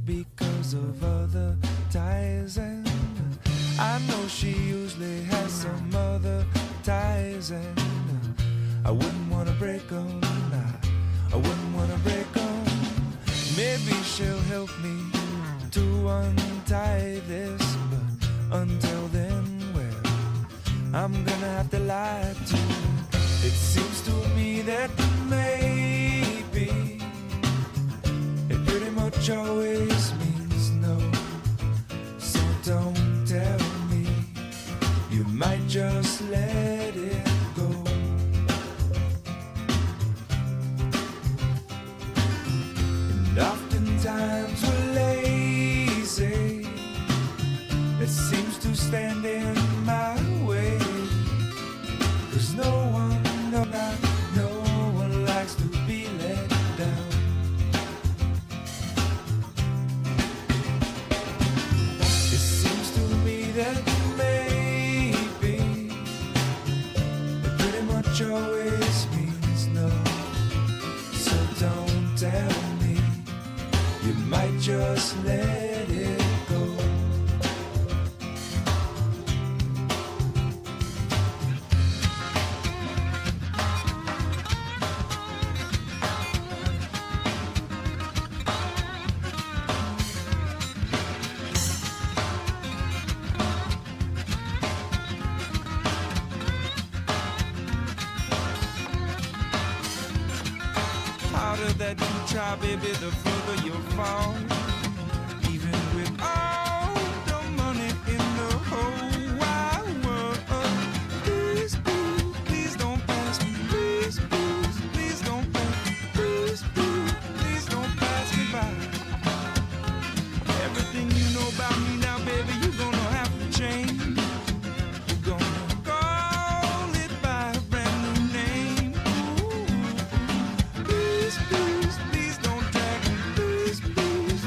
because of other ties, and I know she usually has some other ties, and I wouldn't wanna break 'em, I wouldn't wanna break 'em. Maybe she'll help me to untie this, but until then, well, I'm gonna have to lie to you. It seems to me that maybe it pretty much always means no. So don't tell me, you might just let it go. And oftentimes we're lazy, it seems to stand in my way. 'Cause no one, no one likes to be let down. It seems to me that maybe it pretty much always means no. So don't tell me, you might just let it go. Harder that you try, baby, the further you'll fall. Even with all the money in the whole wide world. Please, please, please don't pass me. Please, please, please don't pass me. Please, please, please don't pass me by. Everything you know about me now, baby, you're gonna have to change. You're gonna call it by a brand new name. Ooh. Please, please, please don't drag me. Please, please,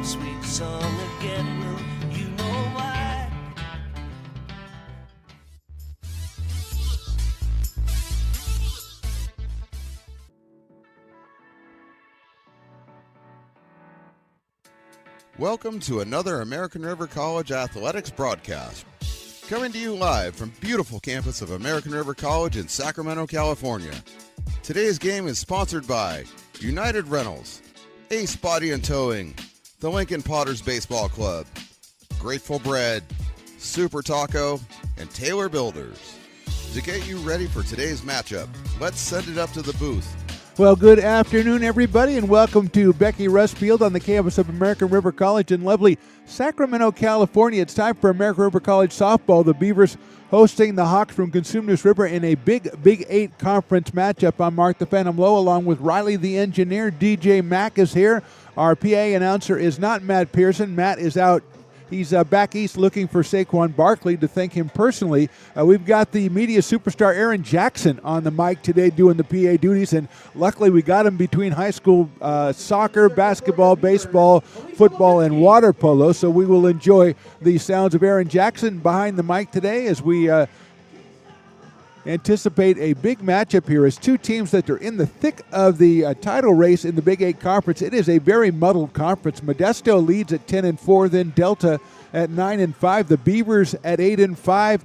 sweet song again. Will you know why? Welcome to another American River College Athletics broadcast. Coming to you live from beautiful campus of American River College in Sacramento, California. Today's game is sponsored by United Rentals, Ace Body and Towing, the Lincoln Potters Baseball Club, Grateful Bread, Super Taco, and Taylor Builders. To get you ready for today's matchup, let's send it up to the booth. Well, good afternoon, everybody, and welcome to Becky Russ Field on the campus of American River College in lovely Sacramento, California. It's time for American River College softball. The Beavers hosting the Hawks from Cosumnes River in a Big 8 conference matchup. I'm Mark the Phantom Lowe, along with Riley the engineer. DJ Mack is here. Our PA announcer is not Matt Pearson. Matt is out. He's back east looking for Saquon Barkley to thank him personally. We've got the media superstar Aaron Jackson on the mic today doing the PA duties, and luckily we got him between high school soccer, basketball, baseball, football, and water polo, so we will enjoy the sounds of Aaron Jackson behind the mic today as we anticipate a big matchup here as two teams that are in the thick of the title race in the Big 8 Conference. It is a very muddled conference. Modesto leads at 10-4, then Delta at 9-5, the Beavers at 8-5,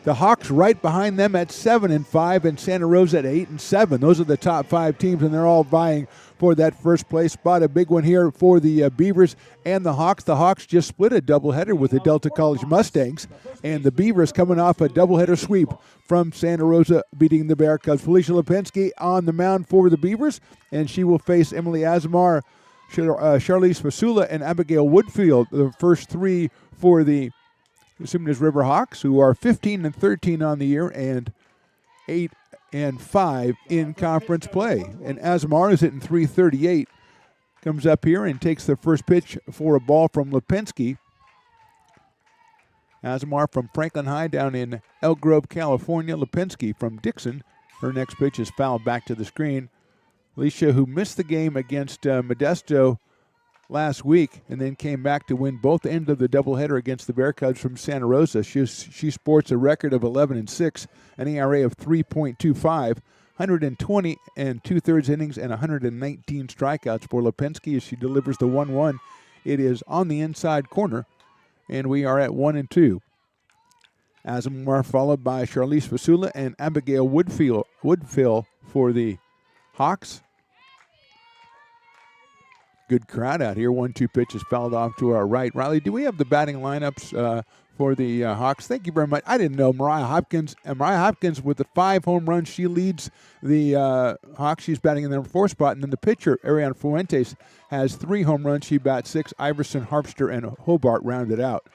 the Hawks right behind them at 7-5, and Santa Rosa at 8-7. Those are the top 5 teams, and they're all vying for that first place spot. A big one here for the Beavers and the Hawks. The Hawks just split a doubleheader with the Delta College Mustangs, and the Beavers coming off a doubleheader sweep from Santa Rosa, beating the Bear Cubs. Felicia Lipinski on the mound for the Beavers, and she will face Emily Azamar, Charlize Fasula, and Abigail Woodfield, the first 3 for the Cosumnes River Hawks, who are 15-13 on the year and 8-5 in conference play. And Azamar is hitting .338. Comes up here and takes the first pitch for a ball from Lipinski. Azamar from Franklin High down in Elk Grove, California. Lipinski from Dixon. Her next pitch is fouled back to the screen. Alicia, who missed the game against Modesto last week and then came back to win both ends of the doubleheader against the Bear Cubs from Santa Rosa. She sports a record of 11-6, an ERA of 3.25, 120 and 2/3 innings, and 119 strikeouts for Lipinski as she delivers the 1-1. It is on the inside corner, and we are at 1-2. Azamar followed by Charlize Fasula and Abigail Woodfill for the Hawks. Good crowd out here. 1-2 pitch is fouled off to our right. Riley, do we have the batting lineups for the Hawks? Thank you very much. I didn't know Mariah Hopkins with the 5 home runs, she leads the Hawks. She's batting in the number 4 spot. And then the pitcher, Ariane Fuentes, has 3 home runs. She bats 6. Iverson, Harpster, and Hobart rounded out.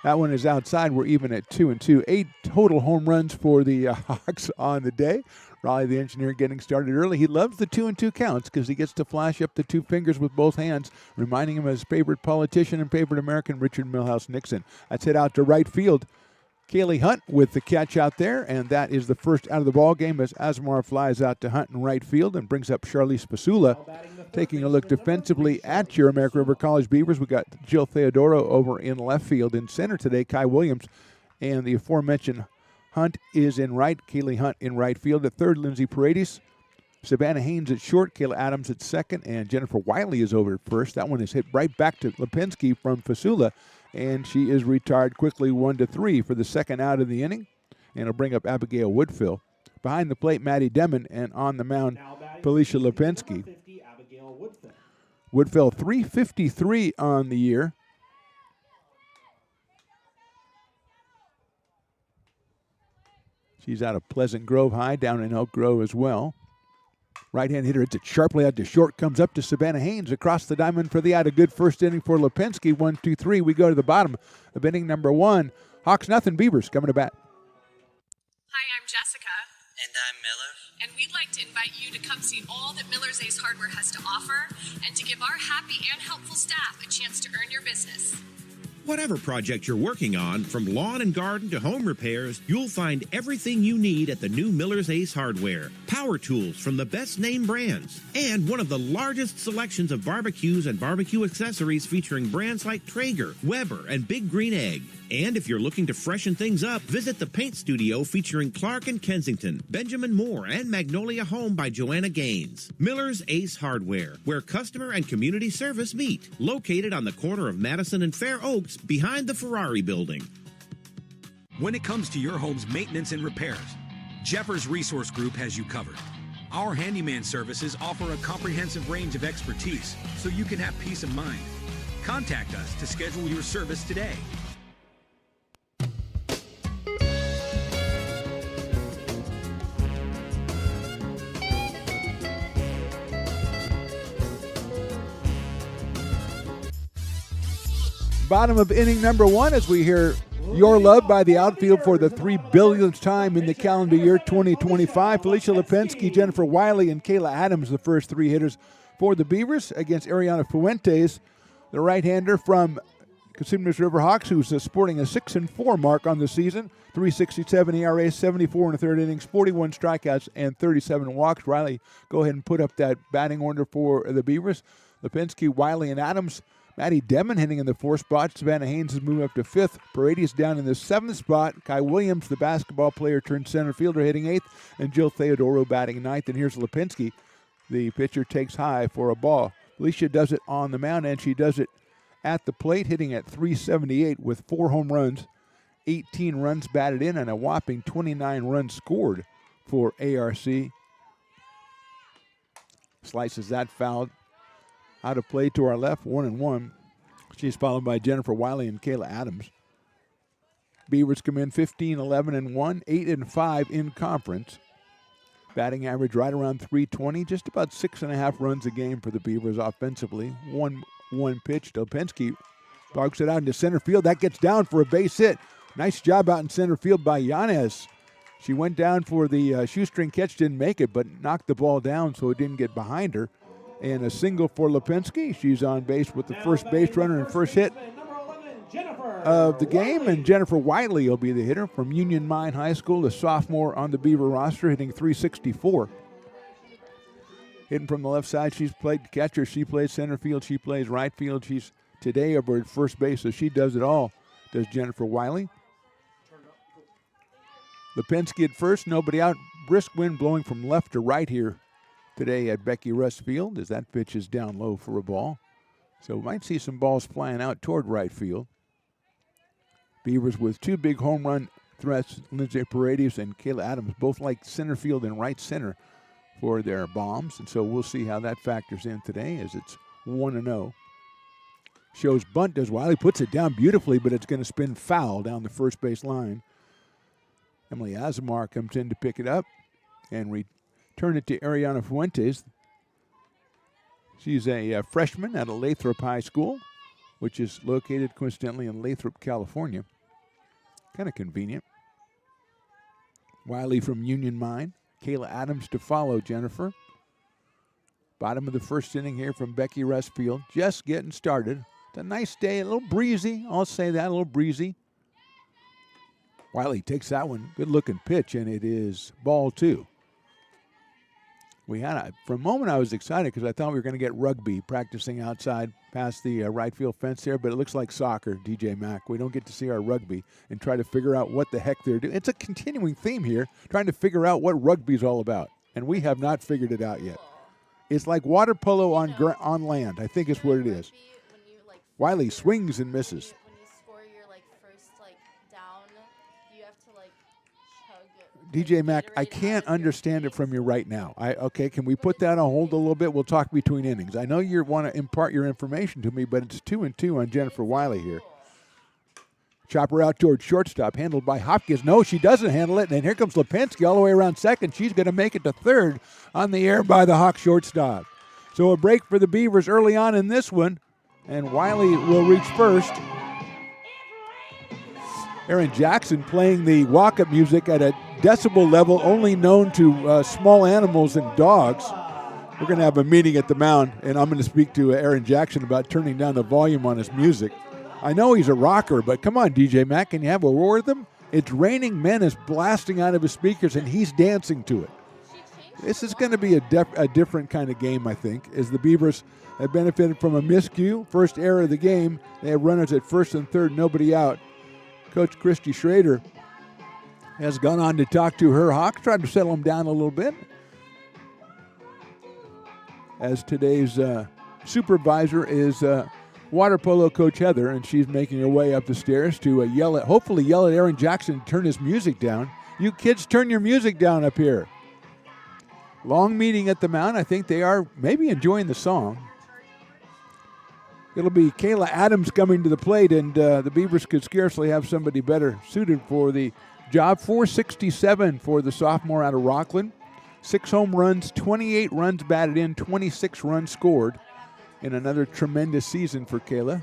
That one is outside. We're even at 2-2. 8 total home runs for the Hawks on the day. Raleigh, the engineer, getting started early. He loves the 2-2 counts because he gets to flash up the 2 fingers with both hands, reminding him of his favorite politician and favorite American, Richard Milhouse Nixon. That's hit out to right field. Kaylee Hunt with the catch out there, and that is the first out of the ball game as Azamar flies out to Hunt in right field and brings up Charlize Fasula. Taking a look defensively at your American River College Beavers, we got Jill Theodoro over in left field. In center today, Kai Williams, and the aforementioned Hunt is in right. Kaylee Hunt in right field. At third, Lindsay Paredes. Savannah Haynes at short. Kayla Adams at second. And Jennifer Wiley is over at first. That one is hit right back to Lipinski from Fasula. And she is retired quickly 1-3 for the second out of the inning. And it'll bring up Abigail Woodfill. Behind the plate, Maddie Demon. And on the mound, Felicia Lipinski. Woodfill 353 on the year. She's out of Pleasant Grove High, down in Elk Grove as well. Right-hand hitter hits it sharply out to short, comes up to Savannah Haynes across the diamond for the out. A good first inning for Lipinski. 1-2-3. We go to the bottom of inning number 1. Hawks nothing, Beavers coming to bat. Hi, I'm Jessica. And I'm Miller. And we'd like to invite you to come see all that Miller's Ace Hardware has to offer and to give our happy and helpful staff a chance to earn your business. Whatever project you're working on, from lawn and garden to home repairs, you'll find everything you need at the new Miller's Ace Hardware. Power tools from the best name brands, and one of the largest selections of barbecues and barbecue accessories featuring brands like Traeger, Weber, and Big Green Egg. And if you're looking to freshen things up, visit the paint studio featuring Clark and Kensington, Benjamin Moore, and Magnolia Home by Joanna Gaines. Miller's Ace Hardware, where customer and community service meet. Located on the corner of Madison and Fair Oaks, behind the Ferrari building. When it comes to your home's maintenance and repairs, Jeffers Resource Group has you covered. Our handyman services offer a comprehensive range of expertise, so you can have peace of mind. Contact us to schedule your service today. Bottom of inning number 1 as we hear Your Love by the outfield for the 3 billionth time in the calendar year 2025. Felicia Lipinski, Jennifer Wiley, and Kayla Adams, the first 3 hitters for the Beavers against Ariana Fuentes, the right-hander from Cosumnes Riverhawks, who's sporting a 6-4 mark on the season. 3.67 ERA, 74 in the third innings, 41 strikeouts, and 37 walks. Riley, go ahead and put up that batting order for the Beavers. Lipinski, Wiley, and Adams. Maddie Demon hitting in the 4th spot. Savannah Haynes has moved up to 5th. Paredes down in the 7th spot. Kai Williams, the basketball player turned center fielder, hitting 8th. And Jill Theodoro batting 9th. And here's Lipinski. The pitcher takes high for a ball. Alicia does it on the mound, and she does it at the plate, hitting at .378 with 4 home runs, 18 runs batted in, and a whopping 29 runs scored for ARC. Slices that fouled. Out of play to our left, 1-1. She's followed by Jennifer Wiley and Kayla Adams. Beavers come in 15-11-1, 8-5 in conference. Batting average right around .320, just about 6.5 runs a game for the Beavers offensively. 1-1 pitch. Lipinski barks it out into center field. That gets down for a base hit. Nice job out in center field by Yanez. She went down for the shoestring catch, didn't make it, but knocked the ball down so it didn't get behind her. And a single for Lipinski. She's on base with the first base runner and first hit of the game. And Jennifer Wiley will be the hitter from Union Mine High School, a sophomore on the Beaver roster, hitting .364. Hitting from the left side, she's played catcher. She plays center field. She plays right field. She's today over at first base, so she does it all, does Jennifer Wiley. Lipinski at first, nobody out. Brisk wind blowing from left to right here today at Becky Russ Field as that pitch is down low for a ball. So we might see some balls flying out toward right field. Beavers with 2 big home run threats, Lindsay Paredes and Kayla Adams, both like center field and right center for their bombs. And so we'll see how that factors in today as it's 1-0. Shows bunt as Wiley puts it down beautifully, but it's going to spin foul down the first base line. Emily Azamar comes in to pick it up and return it to Ariana Fuentes. She's a freshman at Lathrop High School, which is located coincidentally in Lathrop, California. Kind of convenient. Wiley from Union Mine. Kayla Adams to follow Jennifer. Bottom of the first inning here from Becky Russ Field. Just getting started. It's a nice day, a little breezy. I'll say that, a little breezy. Wiley takes that one. Good-looking pitch, and it is ball 2. For a moment I was excited because I thought we were going to get rugby practicing outside past the right field fence there, but it looks like soccer, DJ Mack. We don't get to see our rugby and try to figure out what the heck they're doing. It's a continuing theme here, trying to figure out what rugby's all about, and we have not figured it out yet. It's like water polo on land, I think is what it is. Wiley swings and misses. DJ Mack, I can't understand it from you right now. Okay, can we put that on hold a little bit? We'll talk between innings. I know you want to impart your information to me, but it's 2-2 on Jennifer Wiley here. Chopper out towards shortstop, handled by Hopkins. No, she doesn't handle it, and here comes Lipinski all the way around second. She's going to make it to third on the air by the Hawk shortstop. So a break for the Beavers early on in this one, and Wiley will reach first. Aaron Jackson playing the walk-up music at a decibel level only known to small animals and dogs. We're going to have a meeting at the mound, and I'm going to speak to Aaron Jackson about turning down the volume on his music. I know he's a rocker, but come on, DJ Mack, can you have a roar with him? It's Raining Men is blasting out of his speakers, and he's dancing to it. This is going to be a different kind of game, I think, as the Beavers have benefited from a miscue. First error of the game. They have runners at first and third, nobody out. Coach Christy Schrader has gone on to talk to her Hawks, tried to settle them down a little bit. As today's supervisor is water polo coach Heather, and she's making her way up the stairs to hopefully yell at Aaron Jackson to turn his music down. You kids, turn your music down up here. Long meeting at the mound. I think they are maybe enjoying the song. It'll be Kayla Adams coming to the plate, and the Beavers could scarcely have somebody better suited for the job. 467 for the sophomore out of Rockland. 6 home runs, 28 runs batted in, 26 runs scored in another tremendous season for Kayla.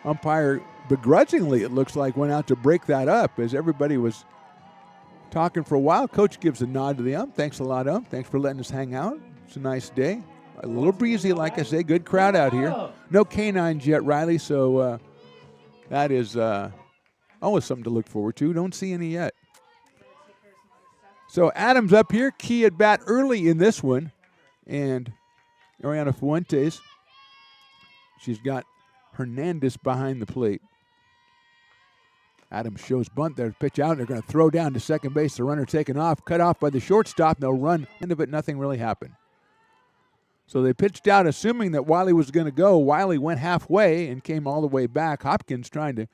Umpire begrudgingly, it looks like, went out to break that up as everybody was talking for a while. Coach gives a nod to the ump. Thanks a lot, ump. Thanks for letting us hang out. It's a nice day. A little breezy, like I say. Good crowd out here. No canines yet, Riley, so that is always something to look forward to. Don't see any yet. So Adams up here, key at bat early in this one. And Ariana Fuentes, she's got Hernandez behind the plate. Adams shows bunt there, pitch out. They're going to throw down to second base. The runner taken off, cut off by the shortstop. They'll run. End of it, nothing really happened. So they pitched out assuming that Wiley was going to go. Wiley went halfway and came all the way back. Hopkins trying to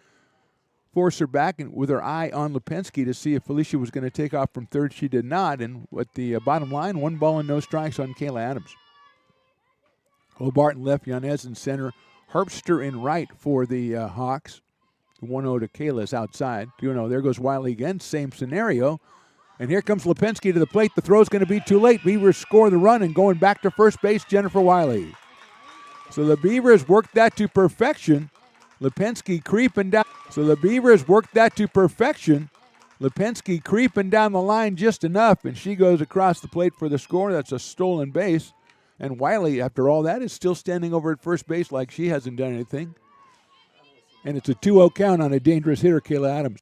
force her back and with her eye on Lipinski to see if Felicia was going to take off from third. She did not. And at the bottom line, 1 ball and no strikes on Kayla Adams. Hobart in left, Yanez in center. Herbster in right for the Hawks. 1-0 to Kayla's outside. 2-0. There goes Wiley again. Same scenario. And here comes Lipinski to the plate. The throw's going to be too late. Beavers score the run, and going back to first base, Jennifer Wiley. So the Beavers worked that to perfection. Lipinski creeping down. Lipinski creeping down the line just enough, and she goes across the plate for the score. That's a stolen base. And Wiley, after all that, is still standing over at first base like she hasn't done anything. And it's a 2-0 count on a dangerous hitter, Kayla Adams.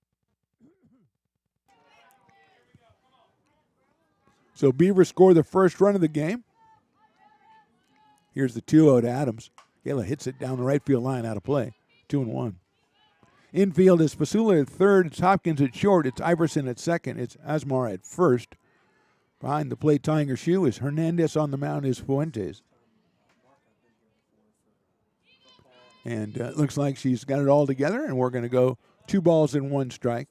So Beavers score the first run of the game. Here's the 2-0 to Adams. Kayla hits it down the right field line, out of play. 2-1. Infield is Fasula at third. It's Hopkins at short. It's Iverson at second. It's Asmar at first. Behind the plate, tying her shoe, is Hernandez. On the mound is Fuentes. And it looks like she's got it all together, and we're going to go 2 balls and 1 strike.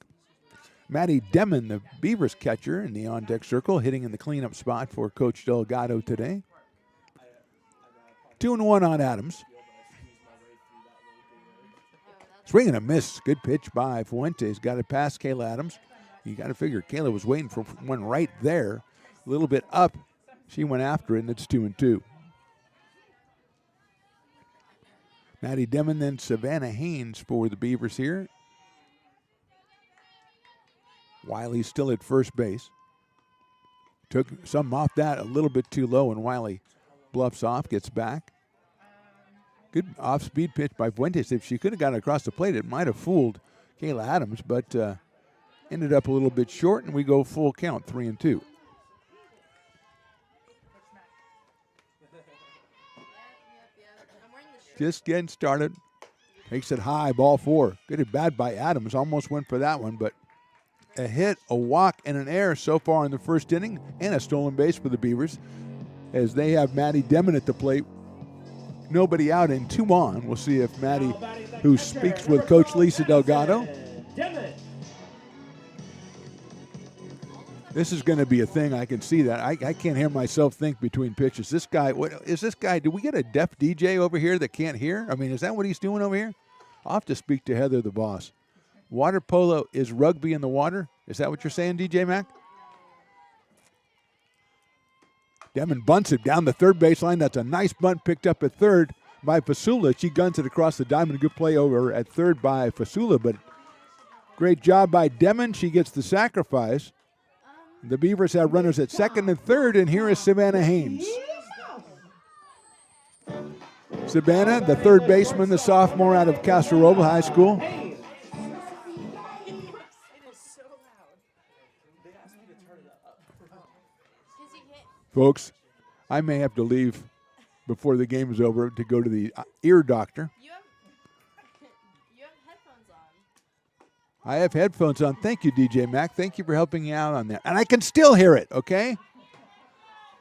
Maddie Demon, the Beavers catcher, in the on-deck circle, hitting in the cleanup spot for Coach Delgado today. 2-1 on Adams. Swing and a miss. Good pitch by Fuentes. Got it past Kayla Adams. You got to figure Kayla was waiting for one right there. A little bit up. She went after it, and it's 2-2. Maddie Demon, then Savannah Haynes for the Beavers here. Wiley's still at first base. Took some off that a little bit too low, and Wiley bluffs off, gets back. Good off-speed pitch by Fuentes. If she could have gotten across the plate, it might have fooled Kayla Adams, but ended up a little bit short, and we go full count, 3-2. Just getting started. Takes it high, ball 4. Good at bat by Adams. Almost went for that one, but a hit, a walk, and an error so far in the first inning, and a stolen base for the Beavers as they have Maddie Demon at the plate. Nobody out and 2 on. We'll see if Maddie, who speaks with Coach Lisa Delgado. This is going to be a thing. I can see that. I can't hear myself think between pitches. This guy, what is this guy? Do we get a deaf DJ over here that can't hear? I mean, is that what he's doing over here? I'll have to speak to Heather, the boss. Water polo is rugby in the water. Is that what you're saying, DJ Mack? Demon bunts it down the third baseline. That's a nice bunt picked up at third by Fasula. She guns it across the diamond. Good play over at third by Fasula, but great job by Demon. She gets the sacrifice. The Beavers have runners at second and third, and here is Savannah Haynes. Savannah, the third baseman, the sophomore out of Castro Roble High School. Folks, I may have to leave before the game is over to go to the ear doctor. You have headphones on. I have headphones on. Thank you, DJ Mac. Thank you for helping me out on that. And I can still hear it, okay?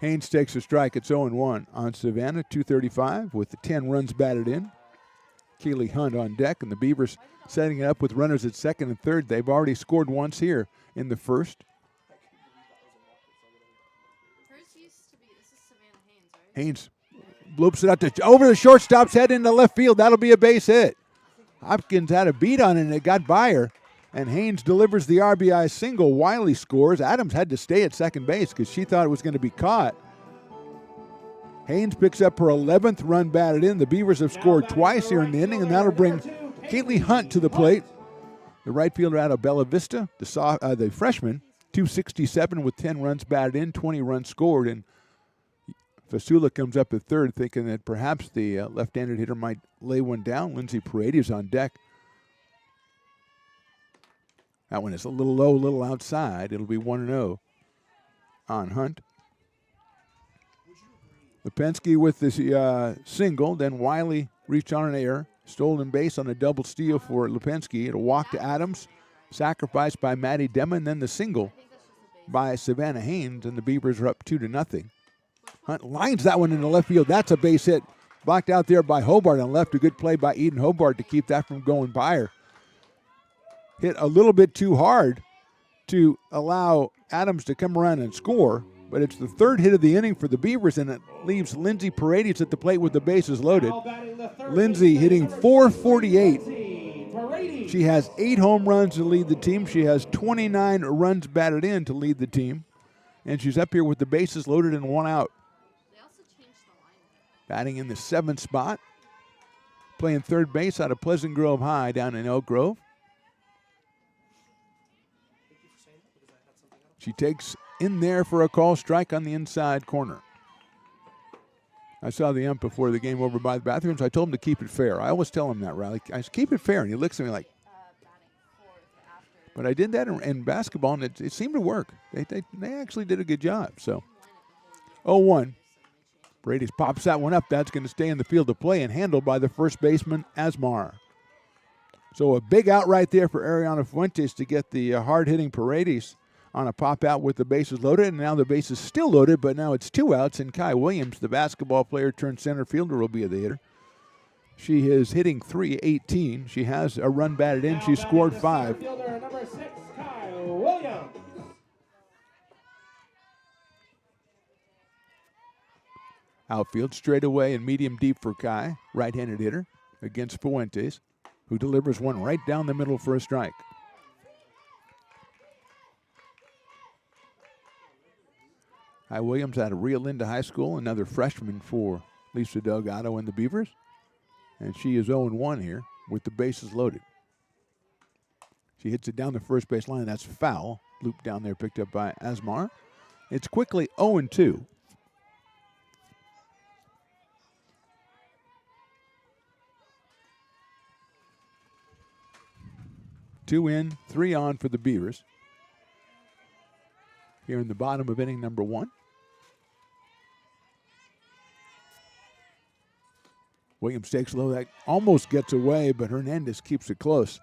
Haynes takes a strike. It's 0-1 on Savannah, 235 with the 10 runs batted in. Keely Hunt on deck, and the Beavers setting it up with runners at second and third. They've already scored once here in the first. This is Savannah Haynes, right? Haynes loops it out to over the shortstop's head into left field. That'll be a base hit. Hopkins had a beat on it, and it got by her. And Haynes delivers the RBI single. Wiley scores. Adams had to stay at second base because she thought it was going to be caught. Haynes picks up her 11th run batted in. The Beavers have scored twice here in the inning, and that'll bring Caitlin Hunt to the plate. The right fielder out of Bella Vista, the freshman, 267 with 10 runs batted in, 20 runs scored. And Fasula comes up at third, thinking that perhaps the left-handed hitter might lay one down. Lindsay Paredes on deck. That one is a little low, a little outside. It'll be 1-0 on Hunt. Lipinski with the single. Then Wiley reached on an error. Stolen base on a double steal for Lipinski. It'll walk to Adams. Sacrificed by Maddie Demon. Then the single by Savannah Haynes. And the Beavers are up 2-0. Hunt lines that one into left field. That's a base hit. Blocked out there by Hobart on left. A good play by Eden Hobart to keep that from going by her. Hit a little bit too hard to allow Adams to come around and score, but it's the third hit of the inning for the Beavers, and it leaves Lindsay Paredes at the plate with the bases loaded. Lindsay hitting .448. She has 8 home runs to lead the team. She has 29 runs batted in to lead the team, and she's up here with the bases loaded and 1 out. Batting in the 7th spot, playing third base out of Pleasant Grove High down in Elk Grove. She takes in there for a call strike on the inside corner. I saw the ump before the game over by the bathrooms. I told him to keep it fair. I always tell him that, Riley. I said, keep it fair. And he looks at me like, but I did that in basketball, and it seemed to work. They actually did a good job. So 0-1. Brady's pops that one up. That's going to stay in the field of play and handled by the first baseman, Asmar. So a big out right there for Ariana Fuentes to get the hard-hitting Paredes on a pop out with the bases loaded, and now the base is still loaded, but now it's 2 outs, and Kai Williams, the basketball player turned center fielder, will be the hitter. She is hitting .318. She has a run batted in. She scored 5. Number 6, Kai Williams. Outfield straight away and medium deep for Kai, right-handed hitter against Fuentes, who delivers one right down the middle for a strike. Kai Williams out of Rio Linda High School, another freshman for Lisa Delgado and the Beavers. And she is 0-1 here with the bases loaded. She hits it down the first base line. That's foul. Loop down there picked up by Asmar. It's quickly 0-2. Two in, 3 on for the Beavers. Here in the bottom of inning number 1. Williams takes low. That almost gets away, but Hernandez keeps it close.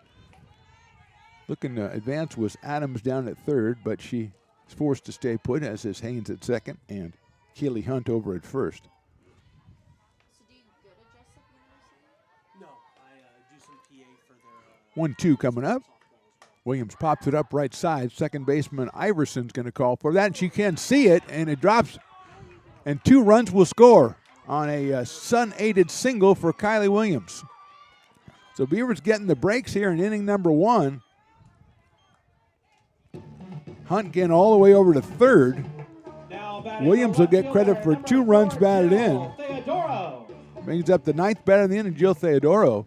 Looking to advance was Adams down at third, but she is forced to stay put, as is Haynes at second and Keely Hunt over at first. So do you go to dress up university? No, I do some PA for their 1-2 coming up. Williams pops it up right side. Second baseman Iverson's going to call for that. And she can see it, and it drops. And 2 runs will score on a sun-aided single for Kylie Williams. So Beavers getting the breaks here in inning number 1. Hunt getting all the way over to third. Williams will get credit for 2 runs batted in. Brings up the 9th batter of the inning, Jill Theodoro.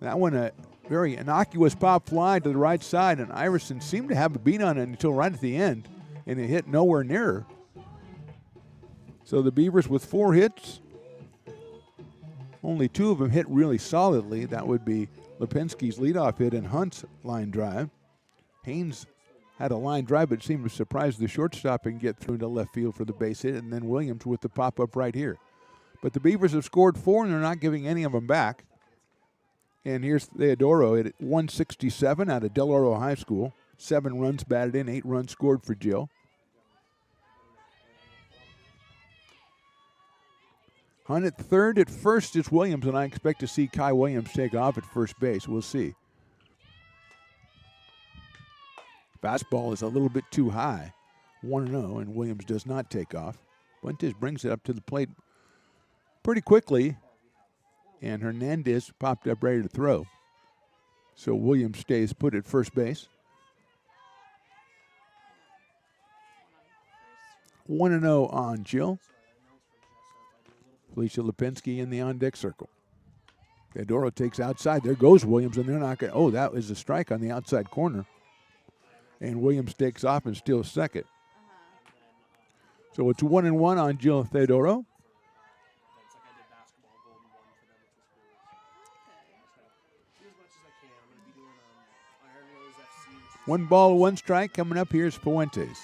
That one a very innocuous pop fly to the right side, and Iverson seemed to have a beat on it until right at the end, and it hit nowhere near her. So the Beavers with 4 hits, Only two of them hit really solidly. That would be Lipinski's leadoff hit and Hunt's line drive. Haynes had a line drive, but seemed to surprise the shortstop and get through into left field for the base hit, and then Williams with the pop-up right here. But the Beavers have scored 4, and they're not giving any of them back. And here's Theodoro at 167 out of Del Oro High School. 7 runs batted in, 8 runs scored for Jill. Hunt at third. At first is Williams, and I expect to see Kai Williams take off at first base. We'll see. Fastball is a little bit too high. 1-0, and Williams does not take off. Fuentes brings it up to the plate pretty quickly, and Hernandez popped up ready to throw. So Williams stays put at first base. 1-0 on Jill. Felicia Lipinski in the on-deck circle. Theodoro takes outside. There goes Williams, and they're not going to. Oh, that was a strike on the outside corner. And Williams takes off and steals second. So it's 1-1 on Jill Theodoro. One ball, one strike. Coming up, here's Fuentes.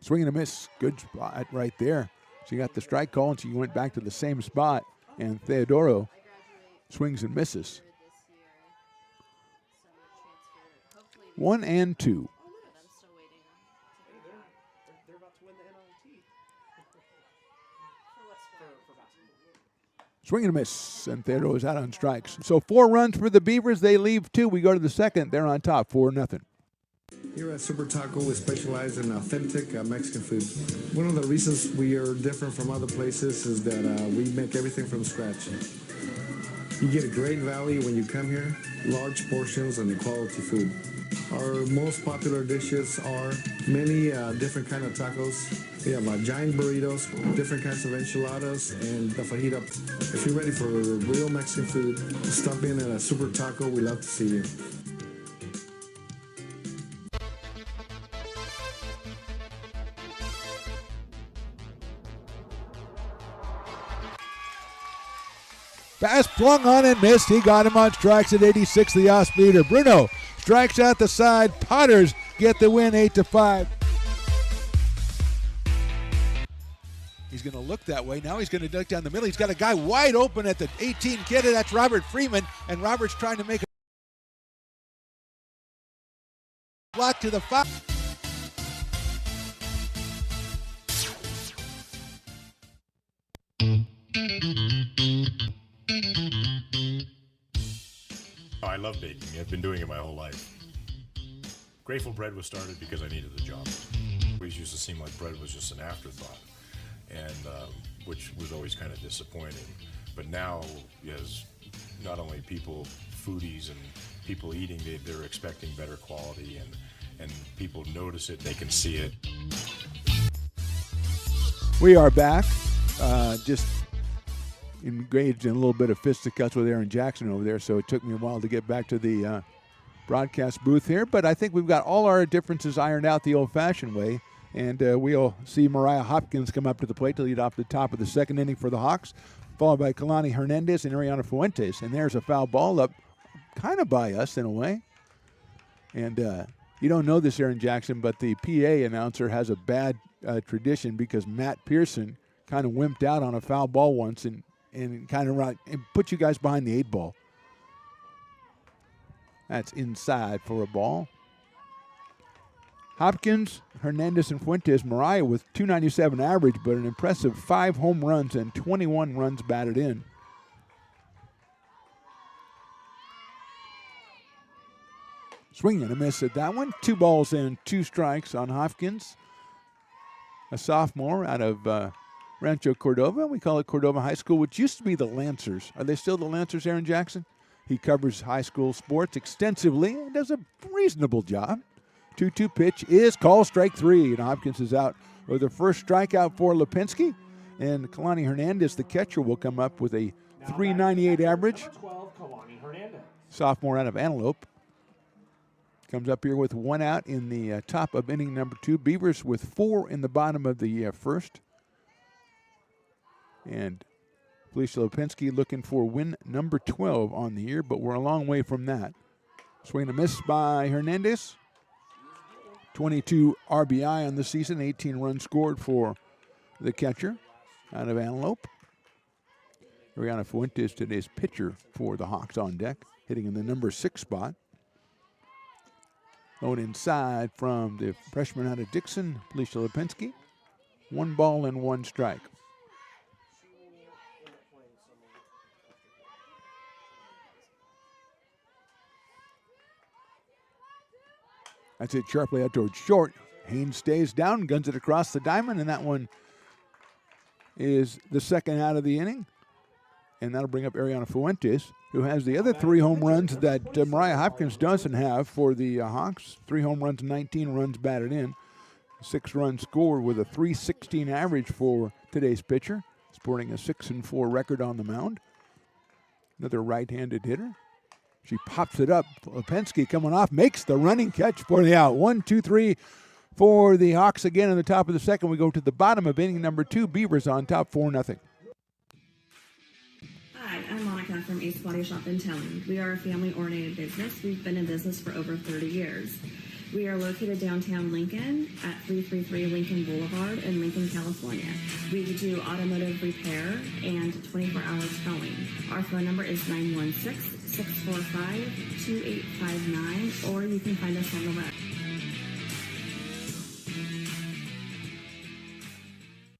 Swing and a miss. Good spot right there. She got the strike call, and she went back to the same spot. And Theodoro swings and misses. 1-2. Swing and a miss, and Theodoro is out on strikes. So 4 runs for the Beavers. They leave 2. We go to the second. They're on top, 4-0. Here at Super Taco, we specialize in authentic Mexican food. One of the reasons we are different from other places is that we make everything from scratch. You get a great value when you come here, large portions and quality food. Our most popular dishes are many different kind of tacos. We have giant burritos, different kinds of enchiladas, and the fajita. If you're ready for real Mexican food, stop in at a Super Taco. We love to see you. Pass flung on and missed. He got him on strikes at 86, the off-speeder. Bruno strikes out the side. Potters get the win 8-5. He's going to look that way. Now he's going to duck down the middle. He's got a guy wide open at the 18 kid. That's Robert Freeman. And Robert's trying to make a block to the 5. I love baking. I've been doing it my whole life. Grateful Bread was started because I needed a job. It always used to seem like bread was just an afterthought, and which was always kind of disappointing. But now, as not only people, foodies and people eating, they're expecting better quality, and people notice it, they can see it. We are back. Just engaged in a little bit of fisticuffs with Aaron Jackson over there, so it took me a while to get back to the broadcast booth here. But I think we've got all our differences ironed out the old-fashioned way, and we'll see Mariah Hopkins come up to the plate to lead off the top of the second inning for the Hawks, followed by Kalani Hernandez and Ariana Fuentes. And there's a foul ball up kind of by us in a way. And you don't know this, Aaron Jackson, but the PA announcer has a bad tradition because Matt Pearson kind of wimped out on a foul ball once and kind of and put you guys behind the 8 ball. That's inside for a ball. Hopkins, Hernandez, and Fuentes. Mariah with .297 average, but an impressive 5 home runs and 21 runs batted in. Swing and a miss at that one. 2 balls and 2 strikes on Hopkins. A sophomore out of Rancho Cordova. We call it Cordova High School, which used to be the Lancers. Are they still the Lancers, Aaron Jackson? He covers high school sports extensively and does a reasonable job. 2-2 pitch is called strike 3, and Hopkins is out with the first strikeout for Lipinski. And Kalani Hernandez, the catcher, will come up with a .398 average. 12, Kalani Hernandez. Sophomore out of Antelope. Comes up here with 1 out in the top of inning number 2. Beavers with 4 in the bottom of the first. And Felicia Lipinski looking for win number 12 on the year, but we're a long way from that. Swing and a miss by Hernandez. 22 RBI on the season, 18 runs scored for the catcher out of Antelope. Ariana Fuentes, today's pitcher for the Hawks on deck, hitting in the number 6 spot. Low inside from the freshman out of Dixon, Felicia Lipinski. 1 ball and 1 strike. That's it sharply out towards short. Haynes stays down, guns it across the diamond, and that one is the second out of the inning. And that'll bring up Ariana Fuentes, who has the other 3 home runs that Mariah Hopkins doesn't have for the Hawks. 3 home runs, 19 runs batted in. 6 runs scored with a .316 average for today's pitcher, sporting a 6-4 record on the mound. Another right-handed hitter. She pops it up. Lipinski coming off, makes the running catch for the out. 1, 2, 3 for the Hawks again in the top of the second. We go to the bottom of inning number 2. Beavers on top 4-0. Hi, I'm Monica from Ace Body Shop in town. We are a family-oriented business. We've been in business for over 30 years. We are located downtown Lincoln at 333 Lincoln Boulevard in Lincoln, California. We do automotive repair and 24-hour towing. Our phone number is 916-645-2859, or you can find us on the web.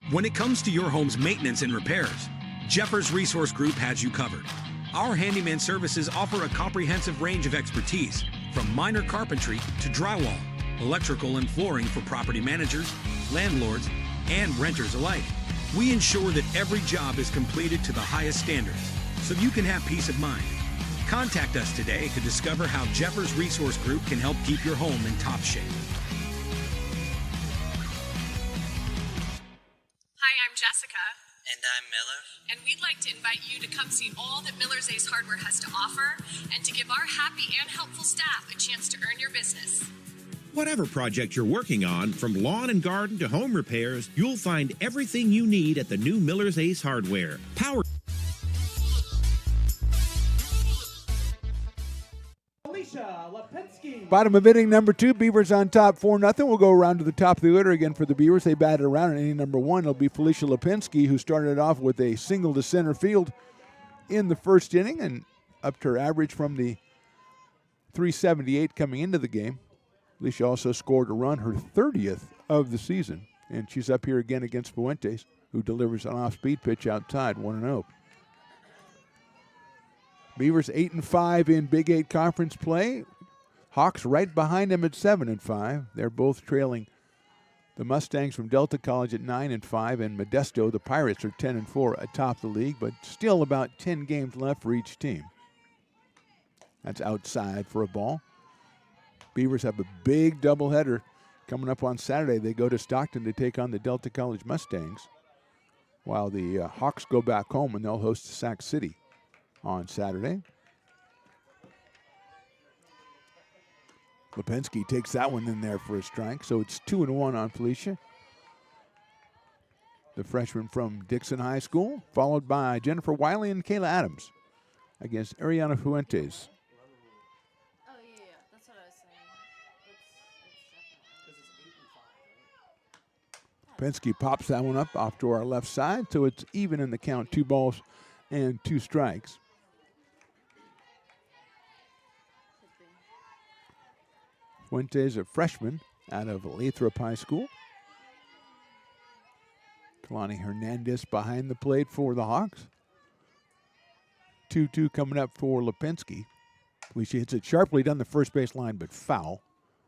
When it comes to your home's maintenance and repairs, Jeffers Resource Group has you covered. Our handyman services offer a comprehensive range of expertise, from minor carpentry to drywall, electrical and flooring for property managers, landlords, and renters alike. We ensure that every job is completed to the highest standards, so you can have peace of mind. Contact us today to discover how Jeffers Resource Group can help keep your home in top shape. Hi, I'm Jessica. And I'm Miller. And we'd like to invite you to come see all that Miller's Ace Hardware has to offer and to give our happy and helpful staff a chance to earn your business. Whatever project you're working on, from lawn and garden to home repairs, you'll find everything you need at the new Miller's Ace Hardware. Power. Bottom of inning number 2, Beavers on top 4-0. We'll go around to the top of the order again for the Beavers. They batted around in inning number 1. It'll be Felicia Lipinski, who started off with a single to center field in the first inning and upped her average from the .378 coming into the game. Felicia also scored a run, her 30th of the season. And she's up here again against Fuentes, who delivers an off-speed pitch outside, 1-0. Beavers 8-5 in Big 8 conference play. Hawks right behind them at 7-5. They're both trailing the Mustangs from Delta College at 9-5, and Modesto, the Pirates, are 10-4 atop the league, but still about 10 games left for each team. That's outside for a ball. Beavers have a big doubleheader coming up on Saturday. They go to Stockton to take on the Delta College Mustangs, while the Hawks go back home and they'll host Sac City on Saturday. Lipinski takes that one in there for a strike, so it's 2-1 on Felicia, the freshman from Dixon High School, followed by Jennifer Wiley and Kayla Adams against Ariana Fuentes. Oh, yeah, that's what I was saying. It's Lipinski pops that one up off to our left side, so it's even in the count, 2 balls and 2 strikes. Fuentes, a freshman out of Lathrop High School. Kalani Hernandez behind the plate for the Hawks. 2-2 coming up for Lipinski. She hits it sharply down the first base line, but foul.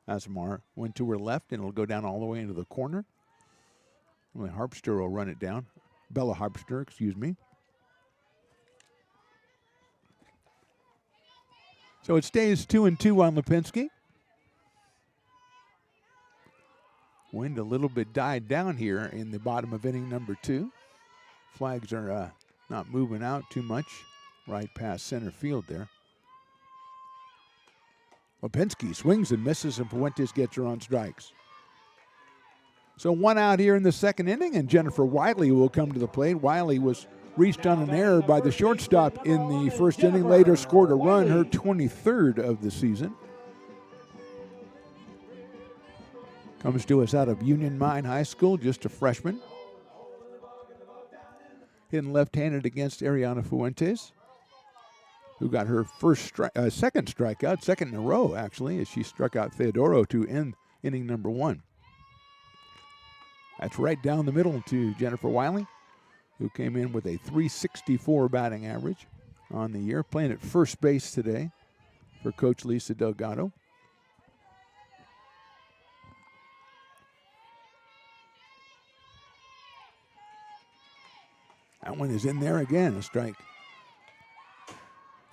Asmar went to her left, and it'll go down all the way into the corner. Only Harpster will run it down. Bella Harpster, excuse me. So it stays 2-2 on Lipinski. Wind a little bit died down here in the bottom of inning number 2. Flags are not moving out too much right past center field there. Lipinski swings and misses, and Fuentes gets her on strikes. So 1 out here in the second inning, and Jennifer Wiley will come to the plate. Wiley was reached on an error by the shortstop in the first inning. Later scored a run, her 23rd of the season. Comes to us out of Union Mine High School, just a freshman. Hitting left-handed against Ariana Fuentes, who got her second strikeout, second in a row, actually, as she struck out Theodoro to end inning number 1. That's right down the middle to Jennifer Wiley, who came in with a .364 batting average on the year, playing at first base today for Coach Lisa Delgado. That one is in there again, a strike.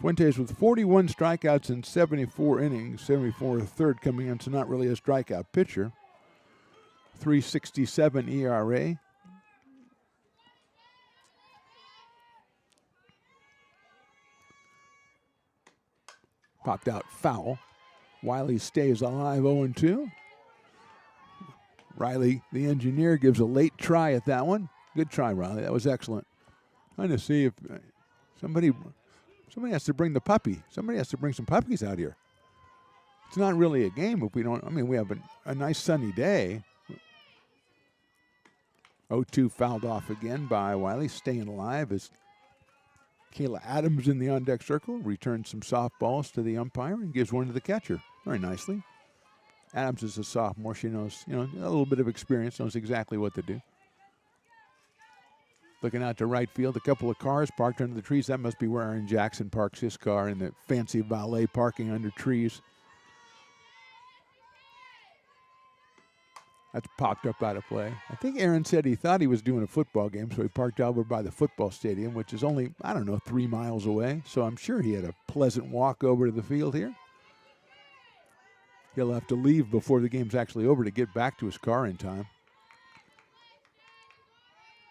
Fuentes with 41 strikeouts in 74 innings, 74 a third coming in, so not really a strikeout pitcher. .367 ERA. Popped out foul. Wiley stays alive, 0-2. Riley, the engineer, gives a late try at that one. Good try, Riley. That was excellent. Trying to see if somebody has to bring the puppy. Somebody has to bring some puppies out here. It's not really a game if we don't. I mean, we have a nice sunny day. 0-2 fouled off again by Wiley, staying alive as Kayla Adams in the on-deck circle returns some softballs to the umpire and gives one to the catcher very nicely. Adams is a sophomore. She knows, a little bit of experience, knows exactly what to do. Looking out to right field, a couple of cars parked under the trees. That must be where Aaron Jackson parks his car in the fancy valet parking under trees. That's popped up out of play. I think Aaron said he thought he was doing a football game, so he parked over by the football stadium, which is only, 3 miles away. So I'm sure he had a pleasant walk over to the field here. He'll have to leave before the game's actually over to get back to his car in time.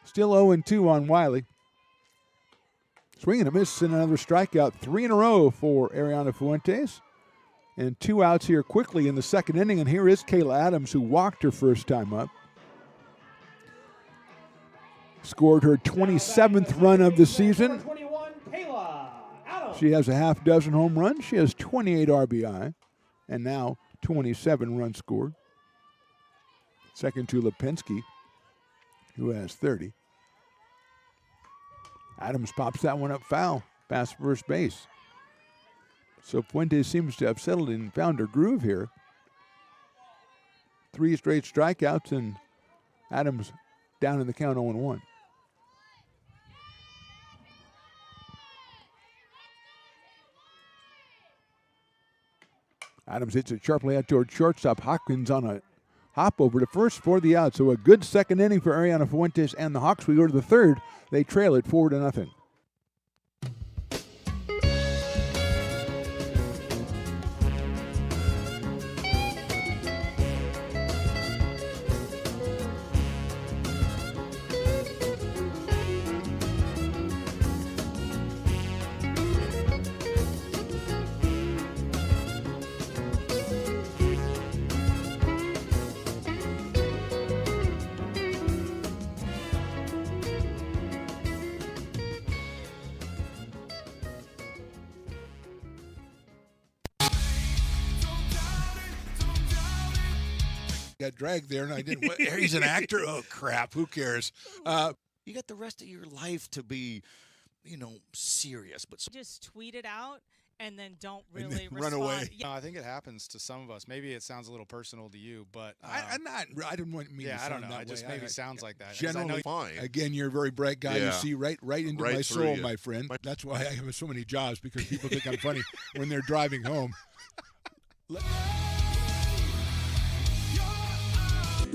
Still 0-2 on Wiley. Swing and a miss and another strikeout. 3 in a row for Ariana Fuentes. And 2 outs here quickly in the second inning. And here is Kayla Adams, who walked her first time up. Scored her 27th run of the season. She has a half dozen home runs. She has 28 RBI. And now 27 runs scored. Second to Lipinski, who has 30. Adams pops that one up foul, past first base. So Fuentes seems to have settled and found her groove here. 3 straight strikeouts, and Adams down in the count 0-1. Adams hits it sharply out toward shortstop. Hopkins on a hop over to first for the out. So a good second inning for Ariana Fuentes and the Hawks. We go to the third. They trail it 4-0. Got dragged there, and I didn't. He's an actor. Oh crap! Who cares? You got the rest of your life to be, serious. But just tweet it out and then don't really then respond. run away. I think it happens to some of us. Maybe it sounds a little personal to you, but I didn't want me. Yeah, to I don't sound know. that It just way. maybe sounds like that. Generally fine. Again, you're a very bright guy. Yeah. You see right into Right my through soul, you. my friend. That's why I have so many jobs, because people think I'm funny when they're driving home.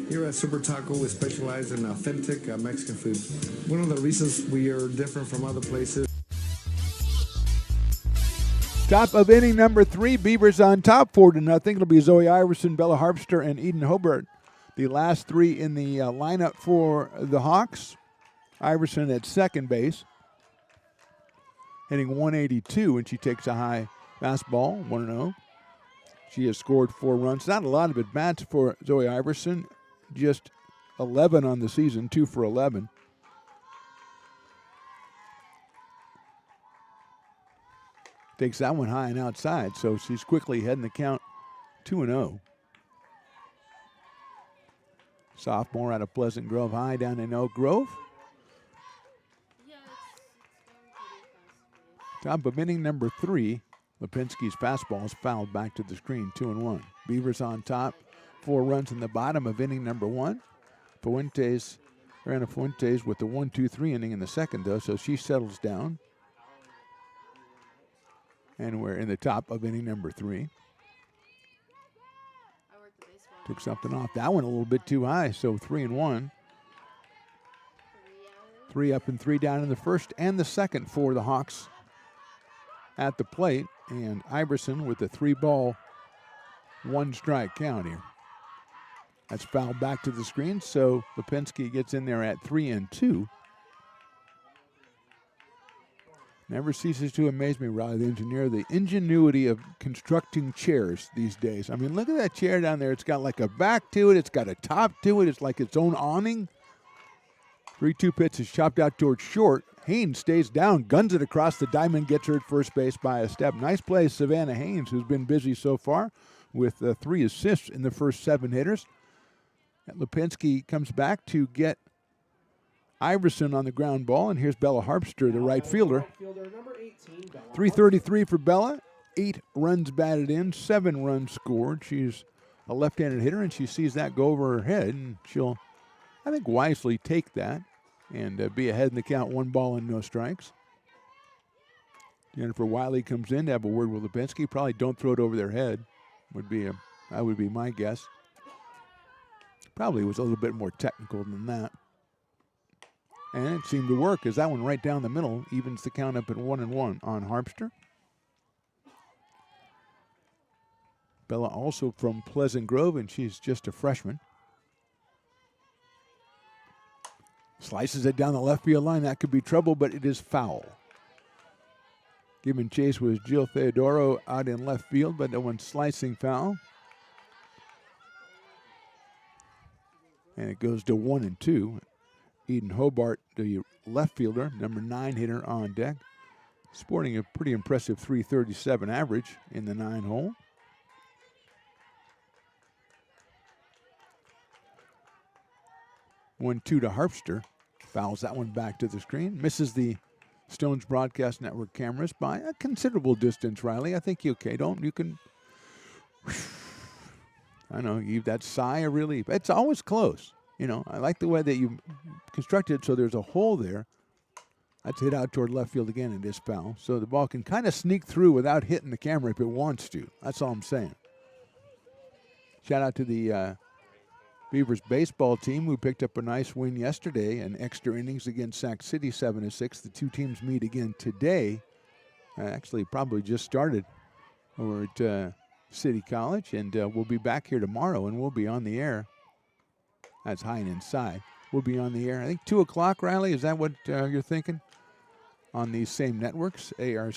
Here at Super Taco, we specialize in authentic Mexican food. One of the reasons we are different from other places. Top of inning number 3, Beavers on top 4-0. It'll be Zoe Iverson, Bella Harpster, and Eden Hobart. The last 3 in the lineup for the Hawks. Iverson at second base, hitting 182, and she takes a high fastball, 1-0. She has scored 4 runs. Not a lot of at-bats for Zoe Iverson. Just 11 on the season, 2 for 11. Takes that one high and outside, so she's quickly heading the count 2-0. Sophomore out of Pleasant Grove High down in Oak Grove. Top of inning number 3. Lipinski's fastball is fouled back to the screen, 2-1. Beavers on top, 4 runs in the bottom of inning number 1. Ariana Fuentes with the 1-2-3 inning in the second, though, so she settles down. And we're in the top of inning number 3. Took something off that one a little bit too high, so 3-1. 3 up and 3 down in the first and the second for the Hawks at the plate. And Iverson with the 3-ball, 1-strike count here. That's fouled back to the screen, so Lipinski gets in there at 3-2. Never ceases to amaze me, Riley, the engineer, the ingenuity of constructing chairs these days. I mean, look at that chair down there. It's got like a back to it. It's got a top to it. It's like its own awning. 3-2 pitch is chopped out towards short. Haynes stays down, guns it across the diamond, gets her at first base by a step. Nice play, Savannah Haynes, who's been busy so far with 3 assists in the first 7 hitters. Lipinski comes back to get Iverson on the ground ball, and here's Bella Harpster, the right fielder. 333 for Bella, 8 runs batted in, 7 runs scored. She's a left-handed hitter, and she sees that go over her head, and she'll, I think, wisely take that and be ahead in the count, 1 ball and no strikes. Jennifer Wiley comes in to have a word with Lipinski. Probably don't throw it over their head, that would be my guess. Probably was a little bit more technical than that. And it seemed to work, as that one right down the middle evens the count up at 1-1 on Harpster. Bella also from Pleasant Grove, and she's just a freshman. Slices it down the left field line. That could be trouble, but it is foul. Giving chase was Jill Theodoro out in left field, but that one's slicing foul. And it goes to 1-2. Eden Hobart, the left fielder, number 9 hitter on deck, sporting a pretty impressive 337 average in the 9-hole. One, 2 to Harpster. Fouls that one back to the screen. Misses the Stones Broadcast Network cameras by a considerable distance, Riley. I think you can. I know, you that sigh of relief. It's always close. You know, I like the way that you constructed it so there's a hole there. That's hit out toward left field again, and it is foul. So the ball can kind of sneak through without hitting the camera if it wants to. That's all I'm saying. Shout out to the Beavers baseball team who picked up a nice win yesterday in extra innings against Sac City, 7-6. The 2 teams meet again today. Actually, probably just started over at City College, and we'll be back here tomorrow, and we'll be on the air. That's high and inside. We'll be on the air, I think, 2 o'clock, Riley. Is that what you're thinking? On these same networks, ARC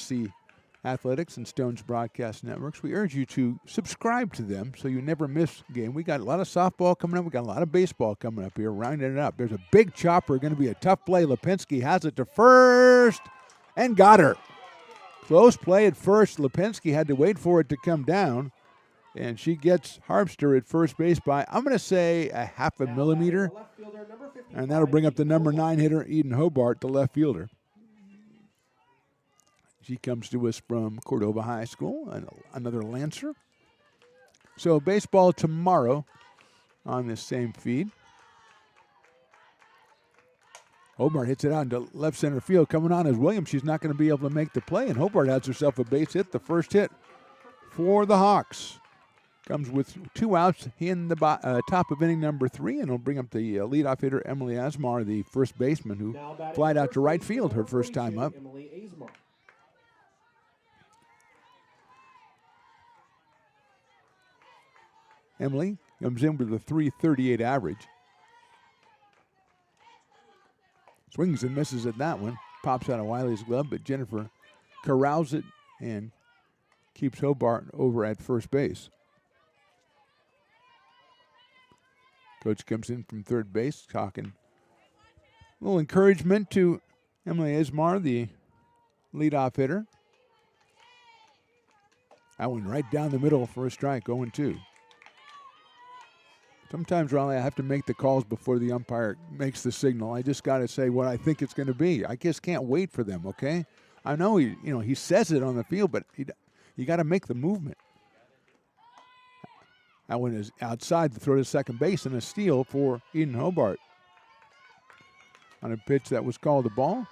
Athletics and Stones Broadcast Networks. We urge you to subscribe to them so you never miss a game. We got a lot of softball coming up. We got a lot of baseball coming up here, rounding it up. There's a big chopper, going to be a tough play. Lipinski has it to first and got her. Close play at first. Lipinski had to wait for it to come down, and she gets Harpster at first base by, I'm going to say, a 0.5 millimeter, and that'll bring up the number 9 hitter, Eden Hobart, the left fielder. She comes to us from Cordova High School, another Lancer. So baseball tomorrow on this same feed. Hobart hits it out into left center field. Coming on is Williams. She's not going to be able to make the play, and Hobart has herself a base hit, the first hit for the Hawks. Comes with 2 outs in the top of inning number 3, and will bring up the leadoff hitter, Emily Asmar, the first baseman, who flied out to right field her first time up. Emily comes in with a 338 average. Swings and misses at that one. Pops out of Wiley's glove, but Jennifer corrals it and keeps Hobart over at first base. Coach comes in from third base, talking a little encouragement to Emily Asmar, the leadoff hitter. That one right down the middle for a strike, 0-2. Sometimes, Raleigh, I have to make the calls before the umpire makes the signal. I just got to say what I think it's going to be. I just can't wait for them, okay? I know he says it on the field, but you got to make the movement. That one is outside to throw to second base, and a steal for Eden Hobart on a pitch that was called a ball.